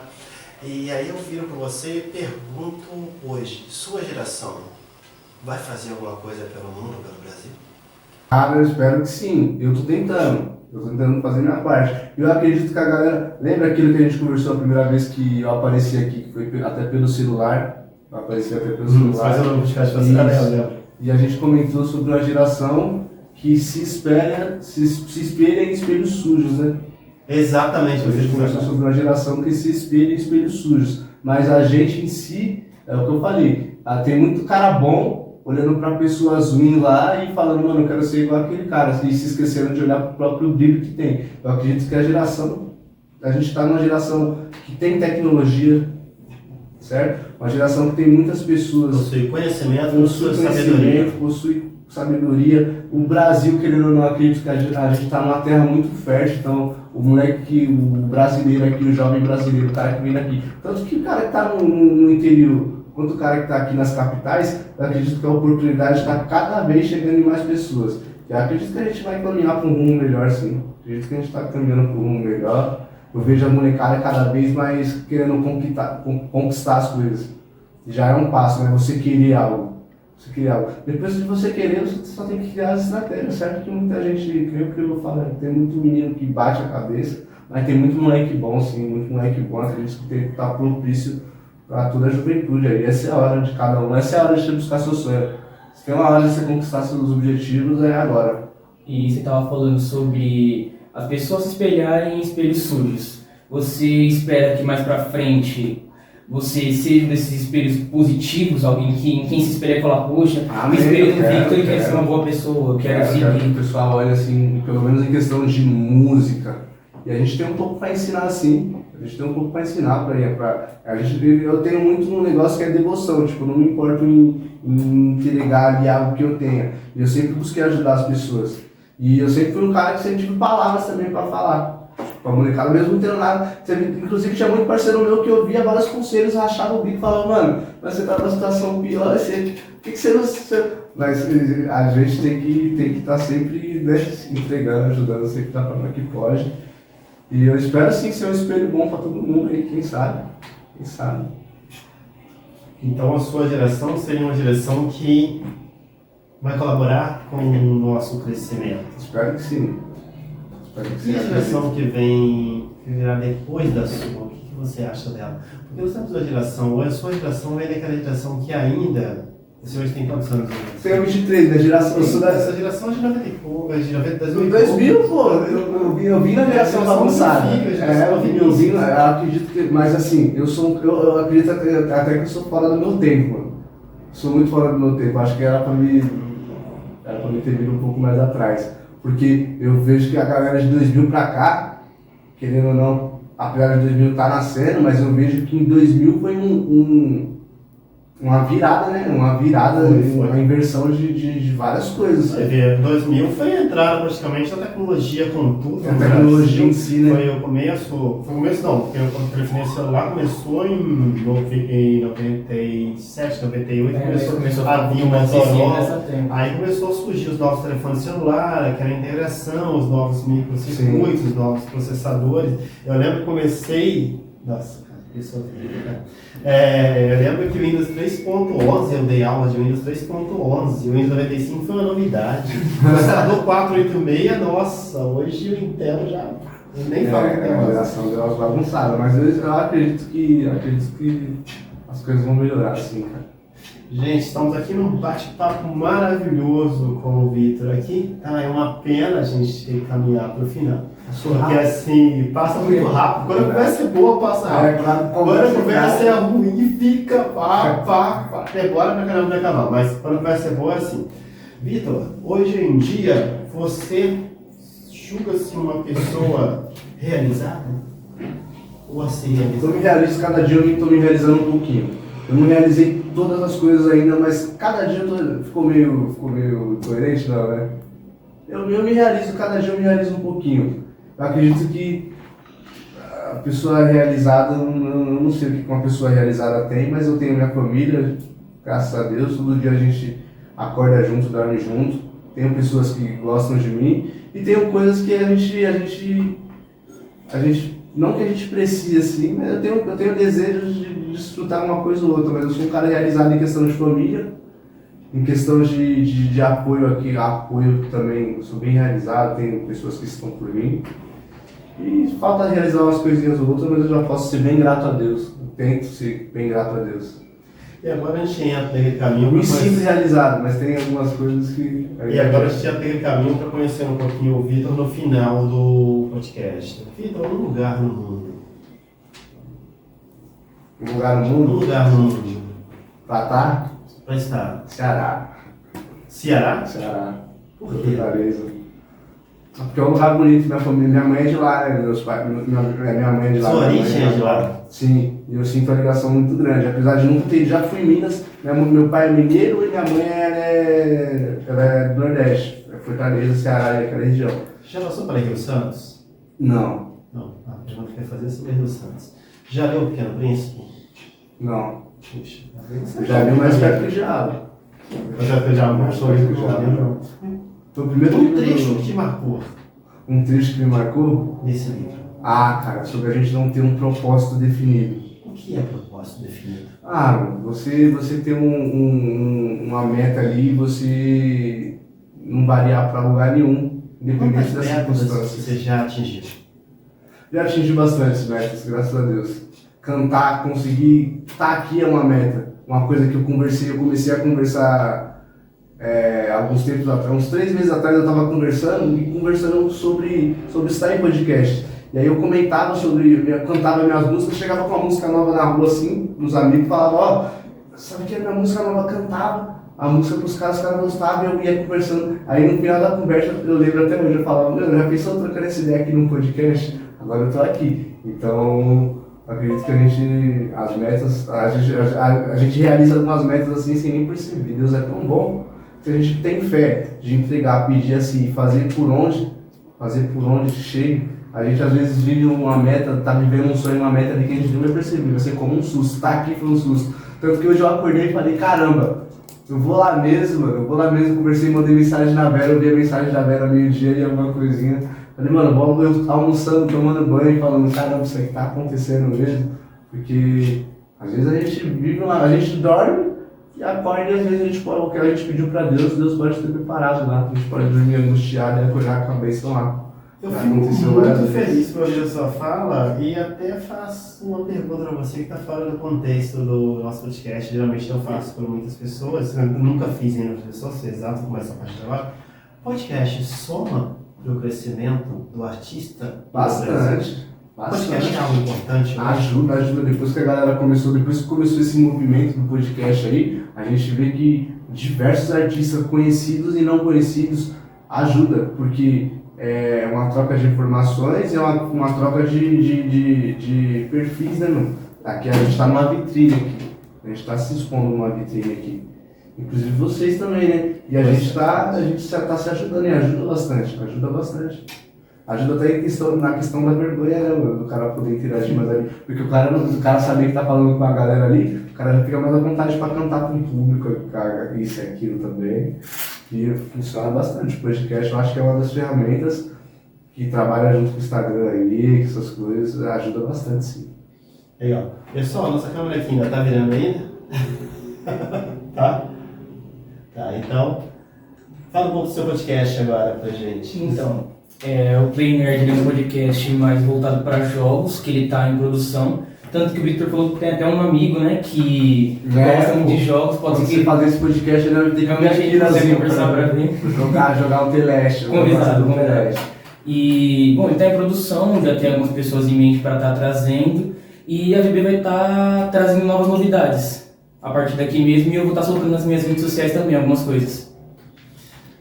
Speaker 1: E aí eu viro para você e pergunto hoje, sua geração vai fazer alguma coisa pelo mundo, pelo Brasil?
Speaker 6: Cara, eu espero que sim. Eu tô tentando fazer minha parte. Eu acredito que a galera... Lembra aquilo que a gente conversou a primeira vez que eu apareci aqui, que foi até pelo celular? Eu apareci até pelo celular. E a gente comentou sobre uma geração que se espelha em espelhos sujos, né?
Speaker 1: Exatamente.
Speaker 6: A gente conversou sobre uma geração que se espelha em espelhos sujos. Mas a gente em si, é o que eu falei, tem muito cara bom olhando para pessoas ruins lá e falando, mano, eu quero ser igual aquele cara, e se esqueceram de olhar para o próprio brilho que tem. Eu acredito que a gente está numa geração que tem tecnologia, certo? Uma geração que tem muitas pessoas...
Speaker 1: Possui conhecimento,
Speaker 6: possui sabedoria. O Brasil, querendo ou não, acredito que a gente está numa terra muito fértil, então o brasileiro aqui, o jovem brasileiro, o cara que vem daqui. Tanto que o cara que está no interior, quanto o cara que está aqui nas capitais, eu acredito que a oportunidade está cada vez chegando em mais pessoas. Eu acredito que a gente vai caminhar para um rumo melhor, sim. Acredito que a gente está caminhando para um rumo melhor. Eu vejo a molecada cada vez mais querendo conquistar as coisas. Já é um passo, né? Você querer algo. Depois de você querer, você só tem que criar as estratégias, certo? Que muita gente, creio que eu falo, tem muito menino que bate a cabeça, mas tem muito moleque bom, sim, muito moleque bom, acredito que tem que estar propício para toda a juventude aí. Essa é a hora de cada um, essa é a hora de você buscar seu sonho. Se tem uma hora de você conquistar seus objetivos, é agora.
Speaker 2: E você estava falando sobre as pessoas se espelharem em espelhos sujos. Você espera que mais pra frente você seja desses espelhos positivos, alguém em quem se espelha e fala, poxa, o espelho do Victor e quer ser uma boa pessoa, eu quero
Speaker 6: que o pessoal olha assim, pelo menos em questão de música. E a gente tem um pouco para ensinar assim, eu tenho muito um negócio que é devoção, tipo, eu não me importo em entregar ali algo que eu tenha. E eu sempre busquei ajudar as pessoas. E eu sempre fui um cara que sempre tive palavras também pra falar. Pra molecada, mesmo não tendo nada. Inclusive tinha muito parceiro meu que ouvia vários conselhos, rachava o bico e falava, mano, mas você tá numa situação pior, por que você não. Mas a gente tem que estar sempre, né, entregando, ajudando sempre da forma que pode. E eu espero sim ser um espelho bom pra todo mundo aí, quem sabe? Quem sabe?
Speaker 1: Então a sua geração seria uma geração que vai colaborar com o nosso crescimento.
Speaker 6: Espero que sim. Espero que sim.
Speaker 1: E a geração que virá depois da sua, o que você acha dela? Porque você é a sua geração, ou a sua geração é daquela geração que ainda... Você hoje tem quantos anos?
Speaker 6: Tenho 23, da geração... Eu sou
Speaker 1: Essa geração é de 90 e pouco, é de 90
Speaker 6: em 2000, pô, eu vim na geração bagunçada. Eu vim, eu acredito que, mas assim, eu acredito até que eu sou fora do meu tempo, mano. Sou muito fora do meu tempo, acho que era pra me ter vindo um pouco mais atrás. Porque eu vejo que a galera de 2000 pra cá, querendo ou não, a galera de 2000 tá nascendo, mas eu vejo que em 2000 foi uma virada, né? Uma virada, uma inversão de várias coisas.
Speaker 1: Você vê, 2000 foi a entrada praticamente da tecnologia com tudo.
Speaker 6: A tecnologia em si, né?
Speaker 1: Foi o começo não, porque o telefone celular começou em 97, 98, começou a vir uma Motorola, aí começou a surgir os novos telefones celulares, aquela integração, os novos microcircuitos, os novos processadores. Eu lembro que comecei... Nossa, cara, isso eu lembro que o Windows 3.11, eu dei aula de Windows 3.11, e o Windows 95 foi uma novidade. O processador 486, nossa, hoje o Intel já... Eu nem falo que
Speaker 6: a geração deu umas bagunçadas, mas eu acredito que as coisas vão melhorar, sim, cara.
Speaker 1: Gente, estamos aqui num bate-papo maravilhoso com o Vitor aqui, tá? É uma pena a gente ter que caminhar para o final. Porque assim, passa muito rápido. Quando a conversa é boa, passa rápido. Quando a conversa é ruim, fica pá. Demora pra caramba de acabar. Mas quando a conversa é boa, é assim. Vitor, hoje em dia, você julga-se uma pessoa realizada? Ou assim,
Speaker 6: Eu me realizo cada dia, eu estou me realizando um pouquinho. Eu não realizei todas as coisas ainda, mas cada dia ficou meio coerente, não, né? Eu me realizo, cada dia eu me realizo um pouquinho. Eu acredito que a pessoa realizada, eu não sei o que uma pessoa realizada tem, mas eu tenho minha família, graças a Deus, todo dia a gente acorda junto, dorme junto, tenho pessoas que gostam de mim e tenho coisas que a gente não que a gente precise assim, mas eu tenho desejo de desfrutar uma coisa ou outra, mas eu sou um cara realizado em questão de família, em questão de apoio aqui, apoio também, eu sou bem realizado, tenho pessoas que estão por mim. E falta realizar umas coisinhas ou outras, mas eu já posso ser bem grato a Deus. Eu tento ser bem grato a Deus.
Speaker 1: E agora a gente entra naquele caminho.
Speaker 6: Eu me sinto realizado, mas tem algumas coisas que...
Speaker 1: E agora a gente entra naquele caminho para conhecer um pouquinho o Vitor no final do podcast. Vitor, um lugar no mundo.
Speaker 6: Um lugar no mundo?
Speaker 1: Um lugar no mundo.
Speaker 6: Pra estar?
Speaker 1: Pra estar.
Speaker 6: Ceará.
Speaker 1: Ceará?
Speaker 6: Ceará.
Speaker 1: Por quê?
Speaker 6: Fortaleza. Porque é um lugar bonito, minha família, minha mãe é de lá, né? Meus pais, minha mãe é de lá.
Speaker 1: Sua origem é de lá?
Speaker 6: Sim, e eu sinto uma ligação muito grande. Apesar de nunca ter, já fui em Minas, meu pai é mineiro e minha mãe ela é do Nordeste, é Fortaleza, Ceará, aquela região.
Speaker 1: Já passou para Rio Santos?
Speaker 6: Não.
Speaker 1: Não, a pergunta que eu ia fazer é sobre Rio Santos. Já leu O Pequeno Príncipe?
Speaker 6: Não.
Speaker 1: Puxa,
Speaker 6: Eu já vi mais perto do diabo.
Speaker 1: Eu já mostrou isso que eu já lembro.
Speaker 6: Foi o primeiro
Speaker 1: Um
Speaker 6: livro
Speaker 1: trecho que te marcou
Speaker 6: Um trecho que me marcou?
Speaker 1: nesse livro.
Speaker 6: Ah, cara, sobre a gente não ter um propósito definido.
Speaker 1: O que é propósito definido?
Speaker 6: Ah, você ter uma meta ali e você não variar para lugar nenhum, independente das circunstâncias.
Speaker 1: Você já atingiu?
Speaker 6: Já atingi bastante metas, graças a Deus. Cantar, conseguir estar aqui é uma meta. Uma coisa que eu comecei a conversar alguns tempos atrás, uns 3 meses atrás eu estava conversando sobre estar em podcast. E aí eu comentava cantava minhas músicas, chegava com uma música nova na rua assim, nos amigos, falava, sabe que a minha música nova cantava, a música pros caras, os caras gostavam, e eu ia conversando. Aí no final da conversa, eu lembro até hoje, eu falava, eu já pensou trocando essa ideia aqui num podcast? Agora eu tô aqui. Então, acredito que a gente realiza algumas metas assim sem nem perceber. Deus é tão bom se a gente tem fé de entregar, pedir assim, fazer por onde chega, a gente às vezes vive uma meta, tá vivendo um sonho, uma meta ali que a gente não vai perceber, vai ser como um susto, tá aqui foi um susto. Tanto que hoje eu acordei e falei, caramba, eu vou lá mesmo, mano, conversei, mandei mensagem na Vera, eu vi a mensagem da Vera meio-dia e alguma coisinha. Falei, mano, vamos almoçando, tomando banho, falando, caramba, isso aqui tá acontecendo mesmo, porque às vezes a gente vive a gente dorme e acorda e às vezes a gente pode, o que a gente pediu pra Deus pode ter preparado lá, a gente pode dormir angustiado e acordar com a bênção lá.
Speaker 1: Eu fico muito feliz por ouvir a sua fala e até faço uma pergunta para você que está fora do contexto do nosso podcast. Geralmente eu faço para muitas pessoas, eu nunca fiz em outras pessoas, você exato como essa parte de trabalho. Podcast soma para o crescimento do artista?
Speaker 6: Bastante.
Speaker 1: Podcast é algo importante?
Speaker 6: Ajuda. Depois que a galera começou esse movimento do podcast aí, a gente vê que diversos artistas conhecidos e não conhecidos ajuda, porque é uma troca de informações, é uma troca de perfis, né, mano? Aqui a gente está numa vitrine aqui, a gente está se expondo numa vitrine aqui. Inclusive vocês também, né? E a gente já está se ajudando e ajuda bastante. Ajuda até na questão da vergonha, né, mano? Do cara poder interagir mais ali. Porque o cara saber que tá falando com a galera ali, o cara já fica mais à vontade para cantar com o público, isso e aquilo também. E funciona bastante. O podcast eu acho que é uma das ferramentas que trabalha junto com o Instagram aí, com essas coisas, ajuda bastante, sim.
Speaker 1: Legal. Pessoal, nossa câmera aqui ainda tá virando ainda? Tá? Tá, então, fala um pouco do seu podcast agora pra gente.
Speaker 2: Então, o Play Nerd é um podcast mais voltado para jogos, que ele tá em produção. Tanto que o Victor falou que tem até um amigo, né, que gosta muito de jogos. Pode ser que
Speaker 6: fazer esse podcast, ele vai ter que
Speaker 2: a gente consegue conversar pra ver.
Speaker 6: Jogar um Teleste.
Speaker 2: Convidado. E, bom, ele tá em produção, já tem algumas pessoas em mente para estar trazendo. E a VB vai estar trazendo novas novidades a partir daqui mesmo. E eu vou estar soltando nas minhas redes sociais também algumas coisas.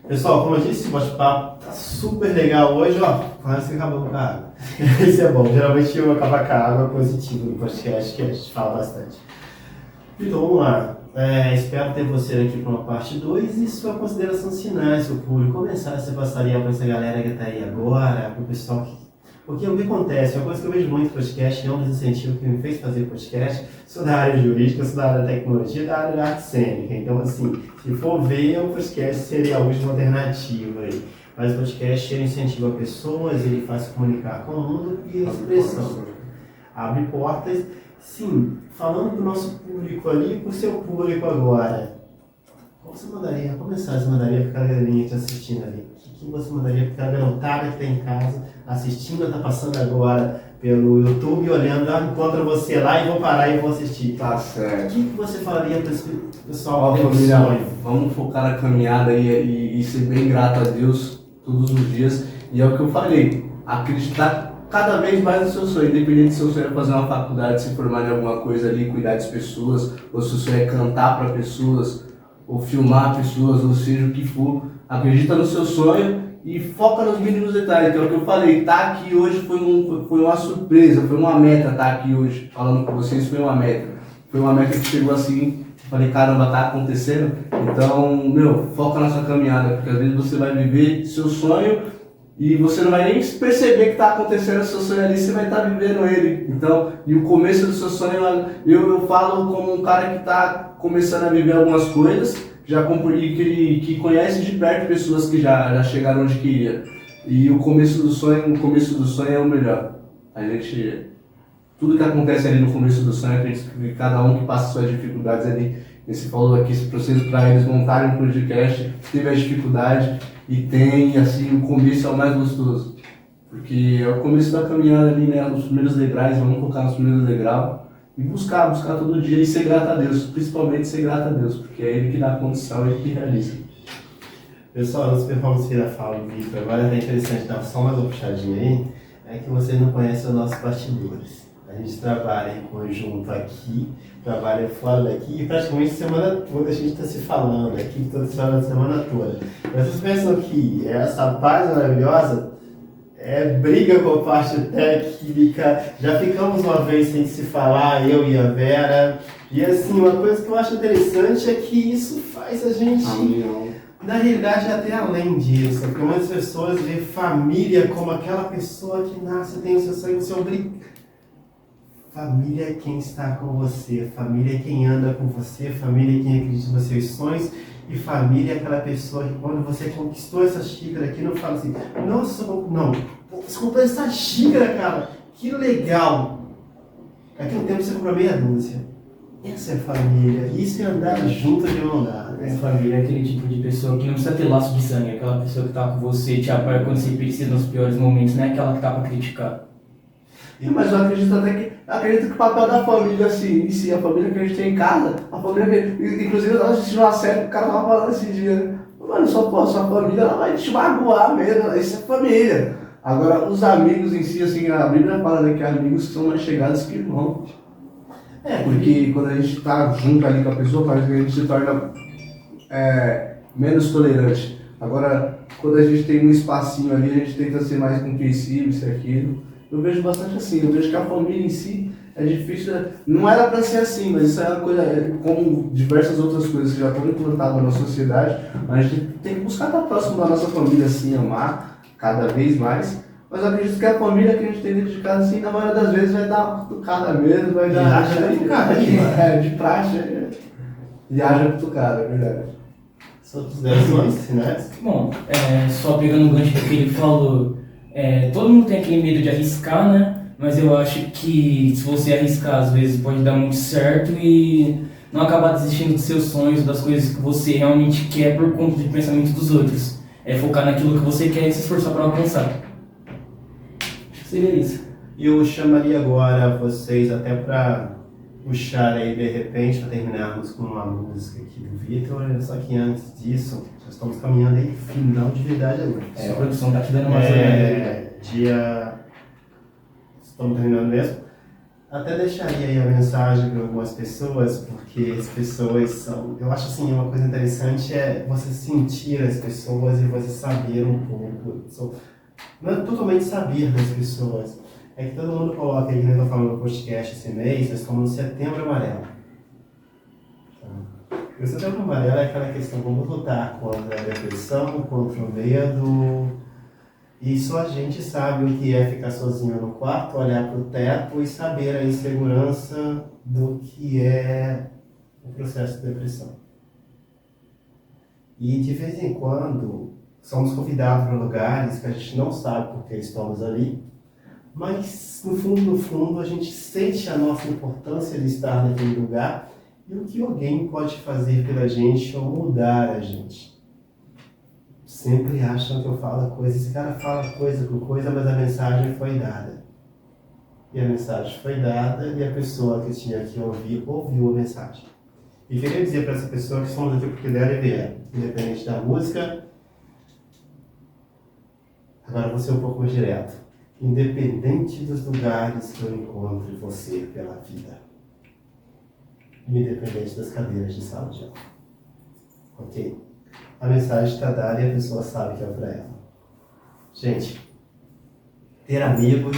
Speaker 1: Pessoal, como eu disse, o bate-papo tá super legal hoje, ó. Quase que acabou com a água. Isso é bom. Geralmente eu acabo com a água positiva no podcast, que a gente fala bastante. Então vamos lá. Espero ter você aqui para uma parte 2 e sua consideração finais, seu público. Começar essa passaria para essa galera que está aí agora, para o pessoal que... Porque o que acontece, uma coisa que eu vejo muito no podcast, é um dos incentivos que me fez fazer podcast. Sou da área jurídica, sou da área da tecnologia, da área da arte cênica. Então, assim, se for ver, o podcast seria a última alternativa aí. Mas o podcast ele incentiva pessoas, ele faz se comunicar com o mundo e a expressão. Abre portas. Sim, falando para o nosso público ali, para o seu público agora. Qual mensagem você mandaria para aquela galerinha que está assistindo ali? O que você mandaria para aquela garotada que está em casa, assistindo, está passando agora pelo YouTube, olhando, encontra você lá e vou parar e vou assistir.
Speaker 6: Tá certo.
Speaker 1: O que você falaria para esse pessoal?
Speaker 6: Família, vamos focar na caminhada e ser bem grato a Deus todos os dias. E é o que eu falei, acreditar cada vez mais no seu sonho, independente se o seu sonho é fazer uma faculdade, se formar em alguma coisa ali, cuidar das pessoas, ou se o sonho é cantar para pessoas, ou filmar pessoas, ou seja o que for, acredita no seu sonho e foca nos mínimos detalhes, que é o que eu falei, tá aqui hoje foi uma surpresa, foi uma meta, tá aqui hoje, falando com vocês, foi uma meta que chegou assim, falei, caramba, tá acontecendo, então, foca na sua caminhada, porque às vezes você vai viver seu sonho e você não vai nem perceber que está acontecendo o seu sonho ali, você vai estar vivendo ele. Então, e o começo do seu sonho, eu falo como um cara que está começando a viver algumas coisas, que conhece de perto pessoas que já chegaram onde queria. E o começo do sonho é o melhor. Tudo que acontece ali no começo do sonho, acredito que cada um que passa suas dificuldades ali, você falou aqui esse processo para eles montarem um podcast, teve a dificuldade e tem, assim, o começo é o mais gostoso. Porque é o começo da caminhada ali, né, nos primeiros degraus, vamos focar nos primeiros degraus e buscar todo dia e ser grato a Deus, principalmente ser grato a Deus, porque é Ele que dá a condição, é Ele que realiza.
Speaker 1: Pessoal, antes de vamos virar a fala do Victor, agora é interessante dar só mais uma puxadinha aí, é que vocês não conhecem os nossos bastidores. A gente trabalha em conjunto aqui, trabalha fora daqui e praticamente a semana toda a gente está se falando, aqui toda semana toda. Mas vocês pensam que essa paz maravilhosa é briga com a parte técnica, já ficamos uma vez sem se falar, eu e a Vera, e assim, uma coisa que eu acho interessante é que isso faz a gente Na realidade, é até além disso, porque muitas pessoas veem família como aquela pessoa que nasce, tem o seu sangue, você obriga. Família é quem está com você, família é quem anda com você, família é quem acredita nos seus sonhos, e família é aquela pessoa que quando você conquistou essa xícara aqui, não fala assim, nossa, não, você comprou essa xícara, cara, que legal. Aqui no tempo você comprou meia dúzia. Essa é família, isso é andar junto de mão dada.
Speaker 2: Família é aquele tipo de pessoa que não precisa ter laço de sangue, é aquela pessoa que tá com você, te apoia quando você precisa nos piores momentos, não é aquela que tá pra criticar.
Speaker 6: Mas eu acredito até que o papel da família, assim, em si, a família que a gente tem em casa, a família que, inclusive eu tava assistindo uma série que o cara tava falando esse dia, né? Mano, sua família ela vai te magoar mesmo, isso é família. Agora, os amigos em si, assim, a Bíblia fala, né, que amigos são mais chegados que irmãos. Porque quando a gente tá junto ali com a pessoa, parece que a gente se torna menos tolerante. Agora, quando a gente tem um espacinho ali, a gente tenta ser mais compreensível, isso e aquilo. Eu vejo bastante assim, eu vejo que a família em si é difícil, não era para ser assim, mas isso é uma coisa, como diversas outras coisas que já estão implantadas na sociedade, a gente tem que buscar estar próximo da nossa família, assim, amar cada vez mais, mas eu acredito que a família que a gente tem dentro de casa, assim, na maioria das vezes vai dar uma cutucada mesmo, vai dar... de praxe, e haja cutucada, é verdade.
Speaker 1: São considerações finais?
Speaker 2: Bom, só pegando o gancho do que ele falou, todo mundo tem aquele medo de arriscar, né? Mas eu acho que se você arriscar, às vezes pode dar muito certo e não acabar desistindo dos seus sonhos, das coisas que você realmente quer por conta de pensamento dos outros. É focar naquilo que você quer e se esforçar para alcançar. Acho que seria isso.
Speaker 1: E eu chamaria agora vocês até para puxar aí de repente, para terminarmos com uma música aqui do Vitor, só que antes disso, já estamos caminhando aí final de verdade agora.
Speaker 2: A produção tá aqui dando uma olhada.
Speaker 1: Estamos terminando mesmo. Até deixaria aí a mensagem para algumas pessoas, porque as pessoas são... Eu acho assim, uma coisa interessante é você sentir as pessoas e você saber um pouco. Não é totalmente saber das pessoas. É que todo mundo coloca aí, que nós estamos falando no podcast esse mês, nós estamos no Setembro Amarelo. O Setembro Amarelo é aquela questão, vamos lutar contra a depressão, contra o medo. E só a gente sabe o que é ficar sozinho no quarto, olhar para o teto e saber a insegurança do que é o processo de depressão. E de vez em quando somos convidados para lugares que a gente não sabe porque estamos ali, mas no fundo a gente sente a nossa importância de estar naquele lugar e o que alguém pode fazer pela gente ou mudar a gente. Sempre acham que eu falo coisa, esse cara fala coisa com coisa, mas a mensagem foi dada. E a mensagem foi dada e a pessoa que tinha que ouvir, ouviu a mensagem. E queria dizer para essa pessoa que somos aqui porque der e vier, independente da música. Agora vou ser um pouco mais direto. Independente dos lugares que eu encontre você pela vida. Independente das cadeiras de sala de aula. Ok? A mensagem está dada e a pessoa sabe que é para ela. Gente, ter amigos,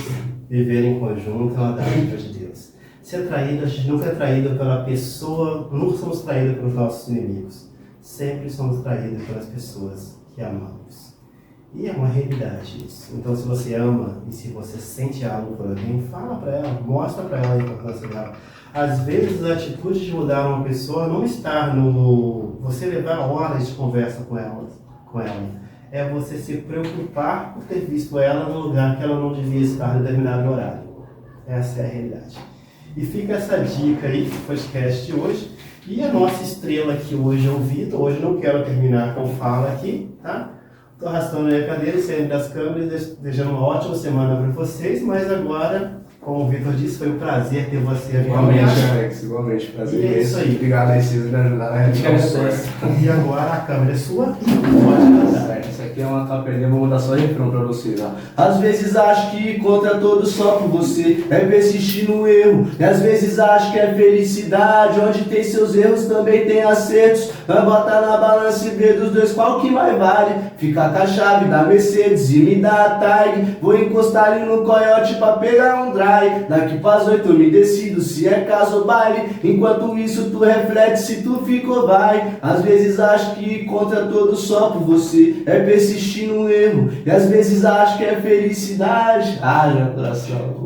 Speaker 1: viver em conjunto é uma dádiva de Deus. Ser traído, a gente nunca é traído pela pessoa, nunca somos traídos pelos nossos inimigos. Sempre somos traídos pelas pessoas que amamos. E é uma realidade isso. Então se você ama e se você sente algo por alguém, fala para ela, mostra para ela a importância dela. Às vezes a atitude de mudar uma pessoa não está no... você levar horas de conversa com ela. É você se preocupar por ter visto ela no lugar que ela não devia estar em determinado horário. Essa é a realidade. E fica essa dica aí do podcast de hoje. E a nossa estrela aqui hoje é o Vitor. Hoje não quero terminar com fala aqui, tá? Estou arrastando a minha cadeira, saindo das câmeras, desejando uma ótima semana para vocês, mas agora... Como o Vitor disse, foi um prazer ter você aqui.
Speaker 6: Igualmente, Alex, igualmente. Prazer.
Speaker 1: E é isso aí.
Speaker 6: Obrigado aí, vocês me ajudaram a realizar o sonho.
Speaker 1: E agora a câmera é sua e pode cantar.
Speaker 6: Isso aqui. aqui é uma capelinha, vou mandar só refrão pra você lá. Às vezes acho que contra todos só por você é persistir no erro. E às vezes acho que é felicidade, onde tem seus erros também tem acertos. Vai botar na balança e ver dos dois qual que mais vale. Ficar com a chave da Mercedes e me dar a tag. Vou encostar ali no coiote pra pegar um dry. Daqui pras 8 eu me decido se é caso ou baile. Enquanto isso tu reflete se tu ficou vai. Às vezes acho que contra todos só por você é persistir no erro. E às vezes acho que é felicidade. Ai, meu coração.